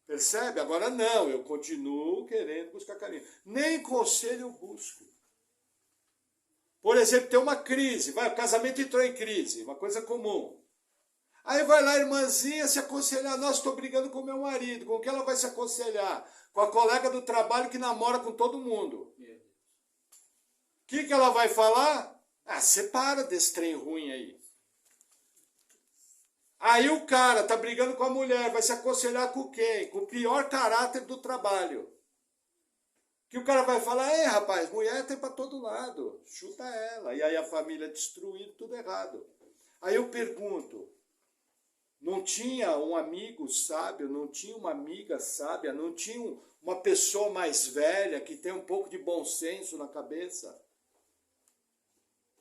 Percebe? Agora não, eu continuo querendo buscar carinho. Nem conselho eu busco. Por exemplo, tem uma crise, o casamento entrou em crise, uma coisa comum. Aí vai lá a irmãzinha se aconselhar, nossa, estou brigando com meu marido, com quem ela vai se aconselhar? Com a colega do trabalho que namora com todo mundo. O que ela vai falar? Ah, separa desse trem ruim aí. Aí o cara tá brigando com a mulher, vai se aconselhar com quem? Com o pior caráter do trabalho. Que o cara vai falar, ei rapaz, mulher tem para todo lado, chuta ela. E aí a família é destruída, tudo errado. Aí eu pergunto, não tinha um amigo sábio, não tinha uma amiga sábia, não tinha uma pessoa mais velha que tem um pouco de bom senso na cabeça?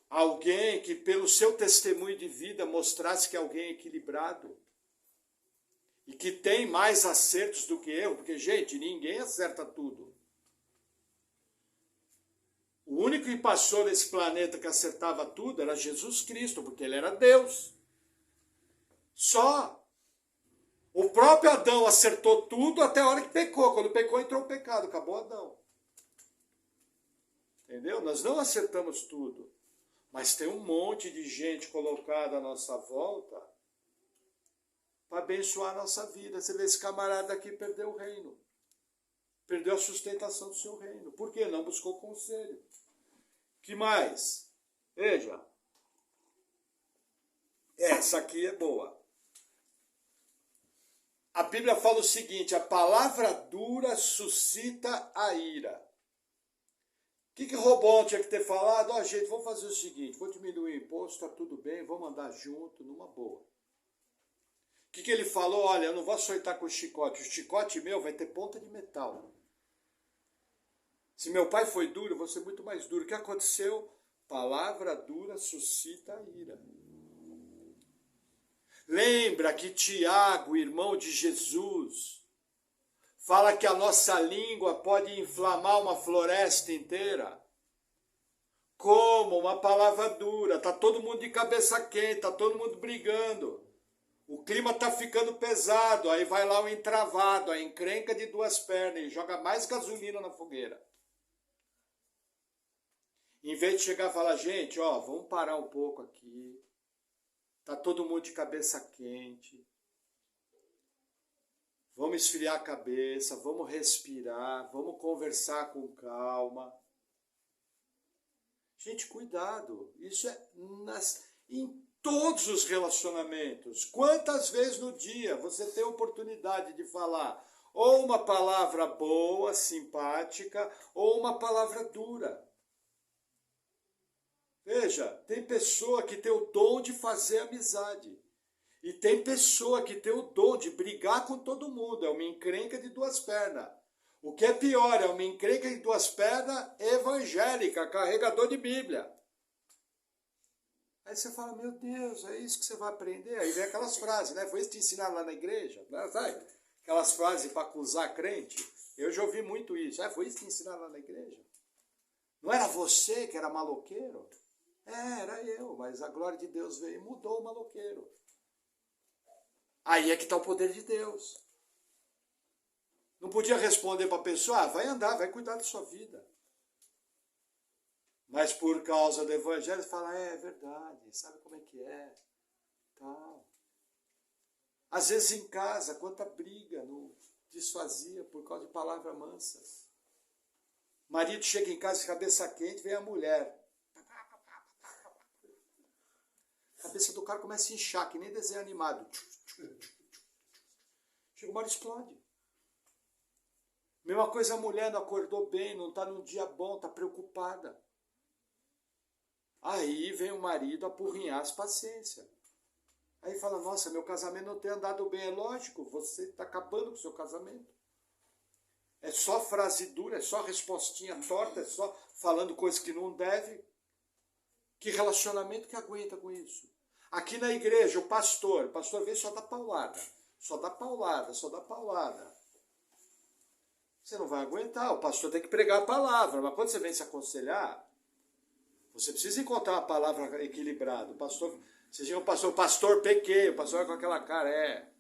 Alguém que pelo seu testemunho de vida mostrasse que é alguém equilibrado? E que tem mais acertos do que eu, porque, gente, ninguém acerta tudo. O único que passou nesse planeta que acertava tudo era Jesus Cristo, porque ele era Deus. Só. O próprio Adão acertou tudo até a hora que pecou. Quando pecou, entrou o pecado. Acabou Adão. Entendeu? Nós não acertamos tudo. Mas tem um monte de gente colocada à nossa volta para abençoar a nossa vida. Você vê, esse camarada aqui perdeu o reino. Perdeu a sustentação do seu reino. Por quê? Não buscou conselho. Que mais? Veja. Essa aqui é boa. A Bíblia fala o seguinte, a palavra dura suscita a ira. O que Roboão tinha que ter falado? Ó, gente, vamos fazer o seguinte, vou diminuir o imposto, tá tudo bem, vamos andar junto, numa boa. O que ele falou? Olha, eu não vou açoitar com o chicote meu vai ter ponta de metal. Se meu pai foi duro, eu vou ser muito mais duro. O que aconteceu? Palavra dura suscita a ira. Lembra que Tiago, irmão de Jesus, fala que a nossa língua pode inflamar uma floresta inteira? Como uma palavra dura. Está todo mundo de cabeça quente, está todo mundo brigando. O clima está ficando pesado, aí vai lá o entravado, a encrenca de duas pernas e joga mais gasolina na fogueira. Em vez de chegar e falar, gente, ó, vamos parar um pouco aqui. Tá todo mundo de cabeça quente. Vamos esfriar a cabeça, vamos respirar, vamos conversar com calma. Gente, cuidado. Isso é em todos os relacionamentos. Quantas vezes no dia você tem a oportunidade de falar ou uma palavra boa, simpática, ou uma palavra dura? Veja, tem pessoa que tem o dom de fazer amizade. E tem pessoa que tem o dom de brigar com todo mundo. É uma encrenca de duas pernas. O que é pior, é uma encrenca de duas pernas evangélica, carregador de Bíblia. Aí você fala, meu Deus, é isso que você vai aprender? Aí vem aquelas frases, né? Foi isso que te ensinaram lá na igreja? Sabe? Aquelas frases para acusar crente. Eu já ouvi muito isso. Foi isso que te ensinaram lá na igreja? Não era você que era maloqueiro? Era eu, mas a glória de Deus veio e mudou o maloqueiro. Aí é que está o poder de Deus. Não podia responder para a pessoa, vai andar, vai cuidar da sua vida. Mas por causa do evangelho, fala, é verdade, sabe como é que é? Tal. Às vezes em casa, quanta briga não desfazia por causa de palavras mansas. Marido chega em casa de cabeça quente, vem a mulher. A cabeça do cara começa a inchar, que nem desenho animado. Chega uma hora explode. Mesma coisa, a mulher não acordou bem, não está num dia bom, está preocupada. Aí vem o marido apurrinhar as paciências. Aí fala, nossa, meu casamento não tem andado bem. É lógico, você está acabando com o seu casamento. É só frase dura, é só respostinha torta, é só falando coisas que não deve. Que relacionamento que aguenta com isso? Aqui na igreja, o pastor vem só dá paulada. Só dá paulada, só dá paulada. Você não vai aguentar, o pastor tem que pregar a palavra. Mas quando você vem se aconselhar, você precisa encontrar uma palavra equilibrada. O pastor, vocês dizem, o pastor pequei, o pastor com aquela cara,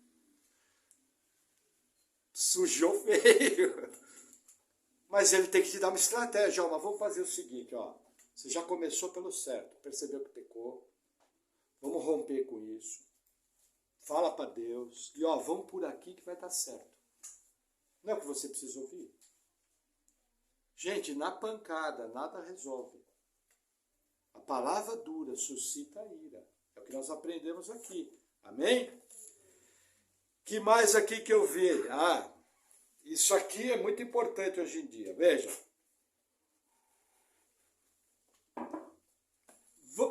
sujou feio. Mas ele tem que te dar uma estratégia, ó, mas vamos fazer o seguinte, ó. Você já começou pelo certo, percebeu que pecou. Vamos romper com isso. Fala para Deus. E ó, vamos por aqui que vai dar certo. Não é o que você precisa ouvir? Gente, na pancada, nada resolve. A palavra dura suscita a ira. É o que nós aprendemos aqui. Amém? Que mais aqui que eu vi? Isso aqui é muito importante hoje em dia. Veja.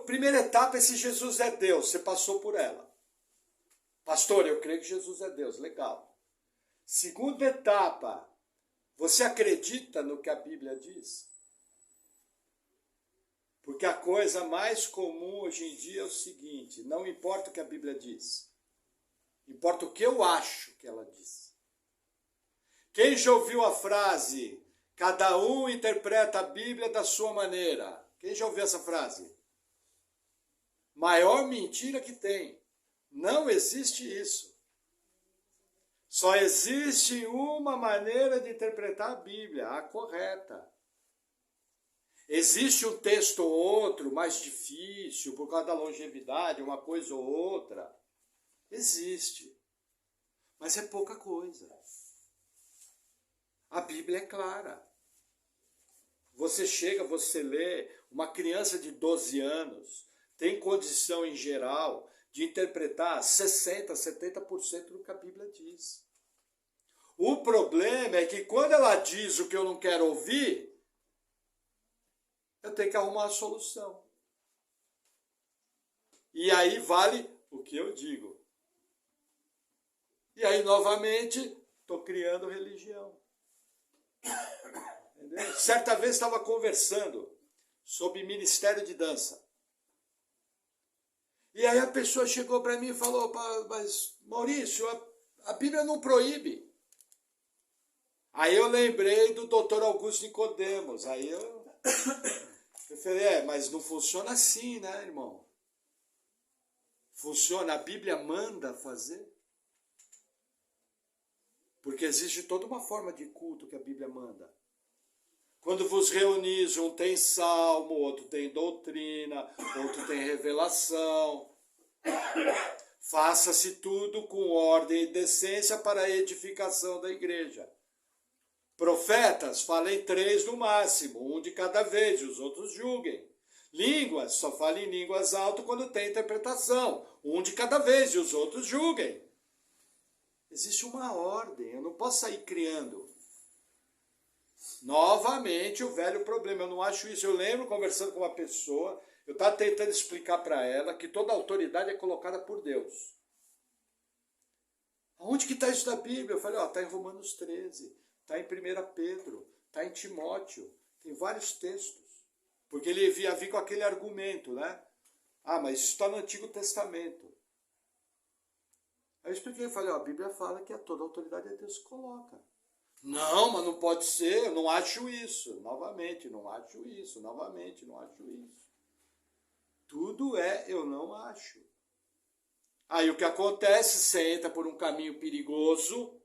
Primeira etapa é se Jesus é Deus. Você passou por ela. Pastor, eu creio que Jesus é Deus. Legal. Segunda etapa. Você acredita no que a Bíblia diz? Porque a coisa mais comum hoje em dia é o seguinte, não importa o que a Bíblia diz, importa o que eu acho que ela diz. Quem já ouviu a frase, cada um interpreta a Bíblia da sua maneira? Quem já ouviu essa frase? Maior mentira que tem. Não existe isso. Só existe uma maneira de interpretar a Bíblia, a correta. Existe um texto ou outro mais difícil, por causa da longevidade, uma coisa ou outra. Existe. Mas é pouca coisa. A Bíblia é clara. Você chega, você lê, uma criança de 12 anos tem condição em geral de interpretar 60%, 70% do que a Bíblia diz. O problema é que quando ela diz o que eu não quero ouvir, eu tenho que arrumar a solução. E aí vale o que eu digo. E aí, novamente, estou criando religião. Entendeu? Certa vez estava conversando sobre ministério de dança. E aí a pessoa chegou para mim e falou, mas Maurício, a Bíblia não proíbe. Aí eu lembrei do Dr. Augusto Nicodemos. Aí eu falei, mas não funciona assim, né, irmão? Funciona, a Bíblia manda fazer. Porque existe toda uma forma de culto que a Bíblia manda. Quando vos reunis, um tem salmo, outro tem doutrina, outro tem revelação. Faça-se tudo com ordem e decência para a edificação da igreja. Profetas, falem 3 no máximo, um de cada vez, e os outros julguem. Línguas, só falem em línguas altas quando tem interpretação, um de cada vez, e os outros julguem. Existe uma ordem, eu não posso sair criando. Novamente o velho problema, eu não acho isso. Eu lembro conversando com uma pessoa, eu estava tentando explicar para ela que toda autoridade é colocada por Deus. Aonde que está isso na Bíblia? Eu falei, está em Romanos 13, está em 1 Pedro, está em Timóteo, tem vários textos. Porque ele ia vir com aquele argumento, né? Mas isso está no Antigo Testamento. Aí eu expliquei, falei, a Bíblia fala que toda autoridade é Deus que coloca. Não, mas não pode ser, eu não acho isso. Novamente, não acho isso. Novamente, não acho isso. Tudo eu não acho. Aí o que acontece, você entra por um caminho perigoso,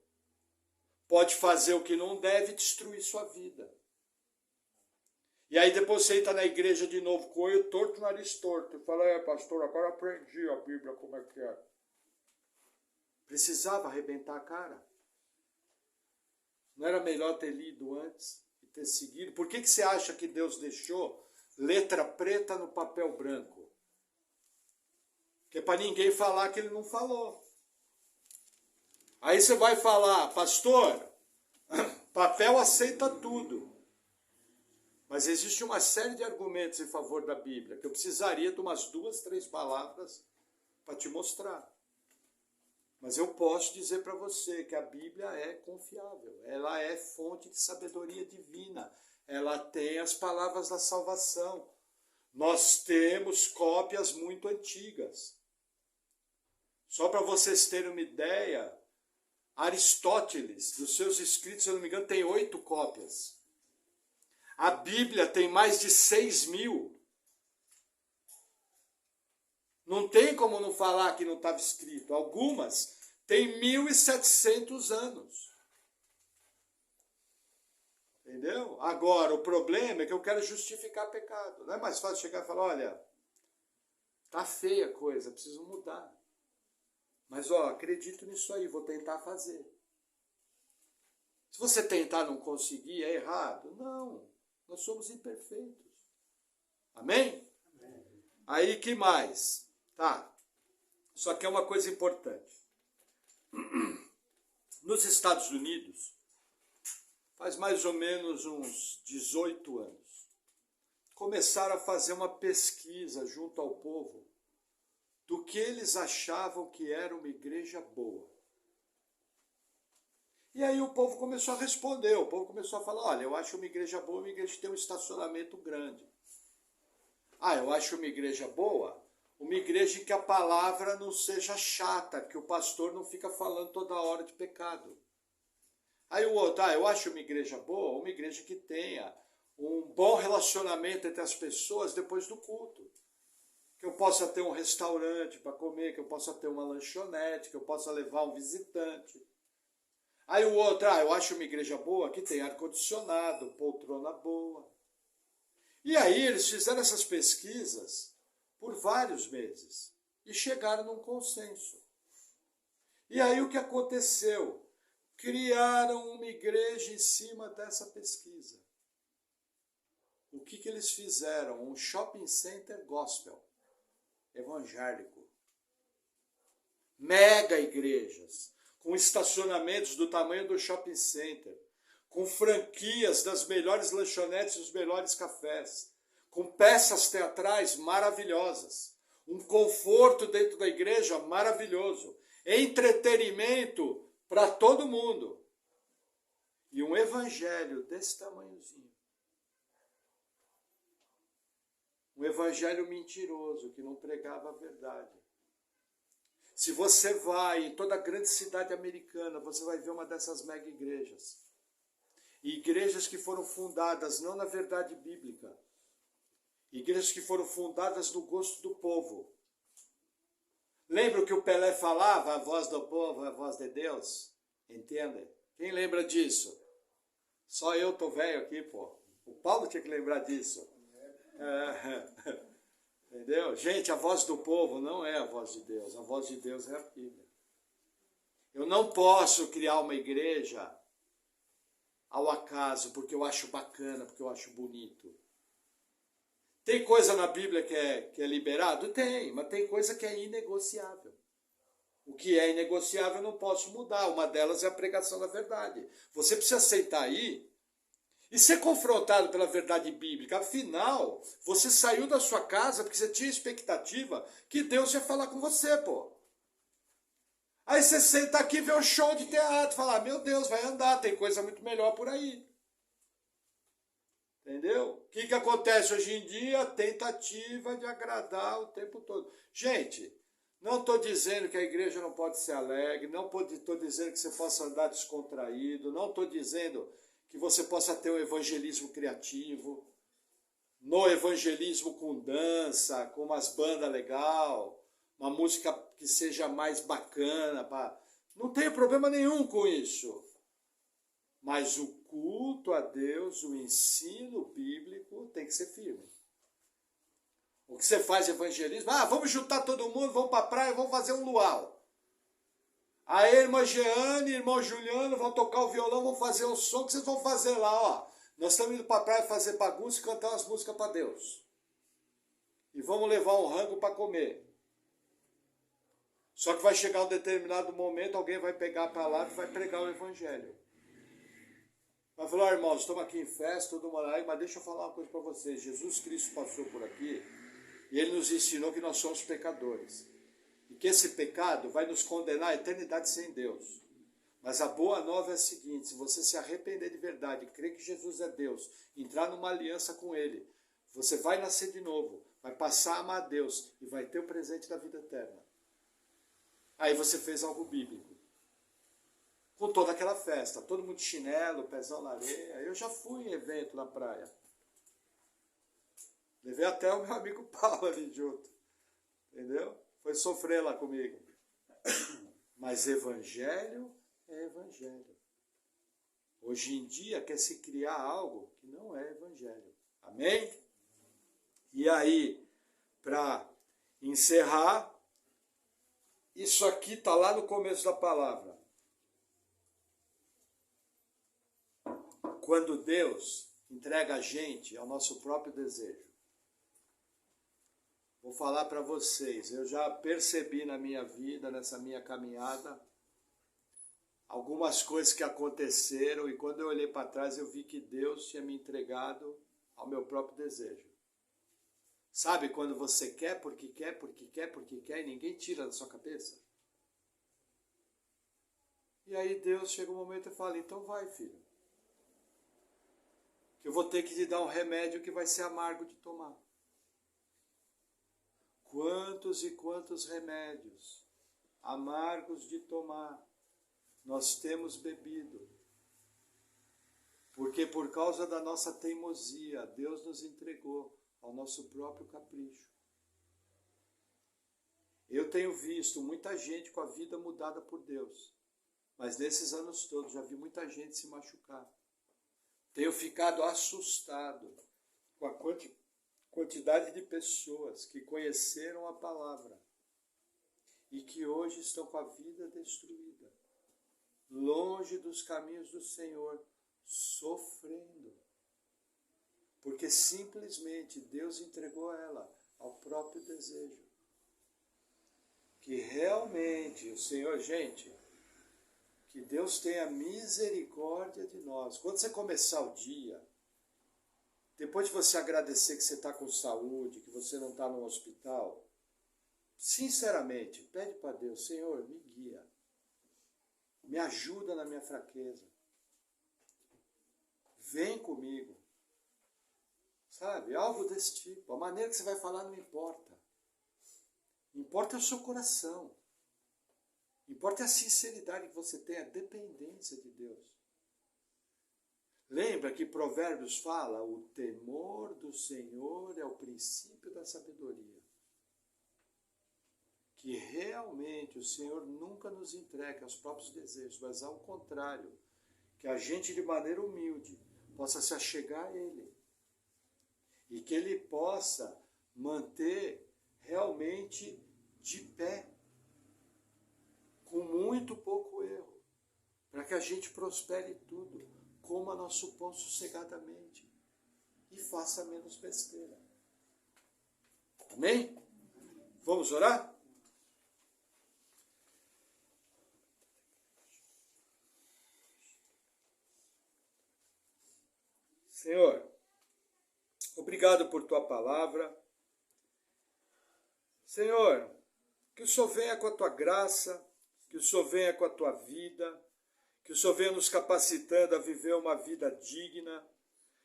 pode fazer o que não deve e destruir sua vida. E aí depois você entra na igreja de novo, com o olho torto, nariz torto. E fala, pastor, agora aprendi a Bíblia como é que é. Precisava arrebentar a cara. Não era melhor ter lido antes e ter seguido? Por que você acha que Deus deixou letra preta no papel branco? Que é para ninguém falar que ele não falou. Aí você vai falar, pastor, papel aceita tudo. Mas existe uma série de argumentos em favor da Bíblia, que eu precisaria de umas 2, 3 palavras para te mostrar. Mas eu posso dizer para você que a Bíblia é confiável, ela é fonte de sabedoria divina, ela tem as palavras da salvação. Nós temos cópias muito antigas. Só para vocês terem uma ideia, Aristóteles, dos seus escritos, se eu não me engano, tem 8 cópias. A Bíblia tem mais de 6.000. Não tem como não falar que não estava escrito. Algumas têm 1.700 anos. Entendeu? Agora, o problema é que eu quero justificar pecado. Não é mais fácil chegar e falar, olha, tá feia a coisa, preciso mudar. Mas, acredito nisso aí, vou tentar fazer. Se você tentar não conseguir, é errado? Não, nós somos imperfeitos. Amém? Amém. Aí, que mais? Tá, só que é uma coisa importante. Nos Estados Unidos, faz mais ou menos uns 18 anos, começaram a fazer uma pesquisa junto ao povo do que eles achavam que era uma igreja boa. E aí o povo começou a responder, o povo começou a falar, olha, eu acho uma igreja boa, uma igreja que tem um estacionamento grande. Eu acho uma igreja boa, uma igreja em que a palavra não seja chata, que o pastor não fica falando toda hora de pecado. Aí o outro, eu acho uma igreja boa, uma igreja que tenha um bom relacionamento entre as pessoas depois do culto. Que eu possa ter um restaurante para comer, que eu possa ter uma lanchonete, que eu possa levar um visitante. Aí o outro, eu acho uma igreja boa que tem ar-condicionado, poltrona boa. E aí eles fizeram essas pesquisas por vários meses e chegaram num consenso. E aí o que aconteceu? Criaram uma igreja em cima dessa pesquisa. O que eles fizeram? Um shopping center gospel, evangélico. Mega igrejas, com estacionamentos do tamanho do shopping center, com franquias das melhores lanchonetes e os melhores cafés, com peças teatrais maravilhosas, um conforto dentro da igreja maravilhoso, entretenimento para todo mundo e um evangelho desse tamanhozinho. Um evangelho mentiroso que não pregava a verdade. Se você vai em toda a grande cidade americana, você vai ver uma dessas mega igrejas. Igrejas que foram fundadas não na verdade bíblica. Igrejas que foram fundadas no gosto do povo. Lembra o que o Pelé falava? A voz do povo é a voz de Deus. Entende? Quem lembra disso? Só eu tô velho aqui, pô. O Paulo tinha que lembrar disso. É, entendeu? Gente, a voz do povo não é a voz de Deus. A voz de Deus é a Bíblia. Eu não posso criar uma igreja ao acaso, porque eu acho bacana, porque eu acho bonito. Tem coisa na Bíblia que é liberado? Tem, mas tem coisa que é inegociável. O que é inegociável eu não posso mudar. Uma delas é a pregação da verdade. Você precisa aceitar aí e ser confrontado pela verdade bíblica. Afinal, você saiu da sua casa porque você tinha expectativa que Deus ia falar com você, pô. Aí você senta aqui e vê um show de teatro, fala, meu Deus, vai andar, tem coisa muito melhor por aí. Entendeu? O que acontece hoje em dia? Tentativa de agradar o tempo todo. Gente, não estou dizendo que a igreja não pode ser alegre, não estou dizendo que você possa andar descontraído, não estou dizendo que você possa ter um evangelismo criativo, no evangelismo com dança, com umas bandas legais, uma música que seja mais bacana. Não tenho problema nenhum com isso. Mas o culto a Deus, o ensino bíblico tem que ser firme. O que você faz evangelismo? Vamos juntar todo mundo, vamos para a praia, vamos fazer um luau. Aí, irmã Jeane, irmão Juliano vão tocar o violão, vão fazer um som que vocês vão fazer lá, ó. Nós estamos indo para a praia fazer bagunça e cantar umas músicas para Deus. E vamos levar um rango para comer. Só que vai chegar um determinado momento, alguém vai pegar a palavra e vai pregar o evangelho. Vai falar, irmãos, estamos aqui em festa, todo mundo aí, mas deixa eu falar uma coisa para vocês. Jesus Cristo passou por aqui e ele nos ensinou que nós somos pecadores. E que esse pecado vai nos condenar à eternidade sem Deus. Mas a boa nova é a seguinte, se você se arrepender de verdade, crer que Jesus é Deus, entrar numa aliança com ele, você vai nascer de novo, vai passar a amar a Deus e vai ter o presente da vida eterna. Aí você fez algo bíblico. Com toda aquela festa, todo mundo de chinelo, pezão na areia. Eu já fui em evento na praia. Levei até o meu amigo Paulo ali junto. Entendeu? Foi sofrer lá comigo. Mas evangelho é evangelho. Hoje em dia quer se criar algo que não é evangelho. Amém? E aí, para encerrar, isso aqui está lá no começo da palavra. Quando Deus entrega a gente ao nosso próprio desejo. Vou falar para vocês, eu já percebi na minha vida, nessa minha caminhada, algumas coisas que aconteceram e quando eu olhei para trás eu vi que Deus tinha me entregado ao meu próprio desejo. Sabe quando você quer, porque quer, porque quer, porque quer e ninguém tira da sua cabeça? E aí Deus chega um momento e fala, então vai, filho. Que eu vou ter que te dar um remédio que vai ser amargo de tomar. Quantos e quantos remédios amargos de tomar nós temos bebido. Porque por causa da nossa teimosia, Deus nos entregou ao nosso próprio capricho. Eu tenho visto muita gente com a vida mudada por Deus. Mas nesses anos todos já vi muita gente se machucar. Tenho ficado assustado com a quantidade de pessoas que conheceram a palavra e que hoje estão com a vida destruída, longe dos caminhos do Senhor, sofrendo, porque simplesmente Deus entregou ela ao próprio desejo. Que realmente o Senhor, gente, que Deus tenha misericórdia de nós. Quando você começar o dia, depois de você agradecer que você está com saúde, que você não está no hospital, sinceramente, pede para Deus, Senhor, me guia. Me ajuda na minha fraqueza. Vem comigo. Sabe? Algo desse tipo. A maneira que você vai falar não importa. Importa é o seu coração. Importa é a sinceridade que você tem, a dependência de Deus. Lembra que Provérbios fala, o temor do Senhor é o princípio da sabedoria. Que realmente o Senhor nunca nos entrega aos próprios desejos, mas ao contrário, que a gente de maneira humilde possa se achegar a Ele. E que Ele possa manter realmente de pé, com muito pouco erro, para que a gente prospere tudo, coma nosso pão sossegadamente e faça menos besteira. Amém? Vamos orar? Senhor, obrigado por tua palavra. Senhor, que o Senhor venha com a tua graça, que o Senhor venha com a tua vida, que o Senhor venha nos capacitando a viver uma vida digna,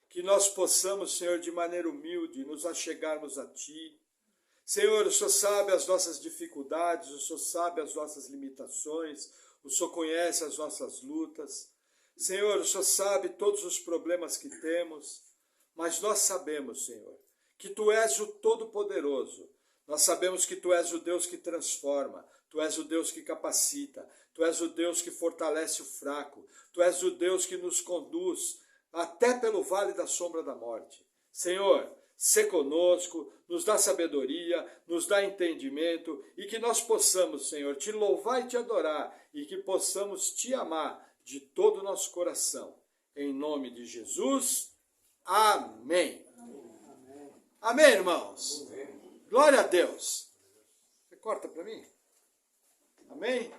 que nós possamos, Senhor, de maneira humilde, nos achegarmos a Ti. Senhor, o Senhor sabe as nossas dificuldades, o Senhor sabe as nossas limitações, o Senhor conhece as nossas lutas. Senhor, o Senhor sabe todos os problemas que temos, mas nós sabemos, Senhor, que Tu és o Todo-Poderoso. Nós sabemos que Tu és o Deus que transforma, Tu és o Deus que capacita, Tu és o Deus que fortalece o fraco, Tu és o Deus que nos conduz até pelo vale da sombra da morte. Senhor, sê conosco, nos dá sabedoria, nos dá entendimento e que nós possamos, Senhor, Te louvar e Te adorar e que possamos Te amar de todo o nosso coração. Em nome de Jesus, amém. Amém, irmãos? Glória a Deus. Você corta para mim? Amém?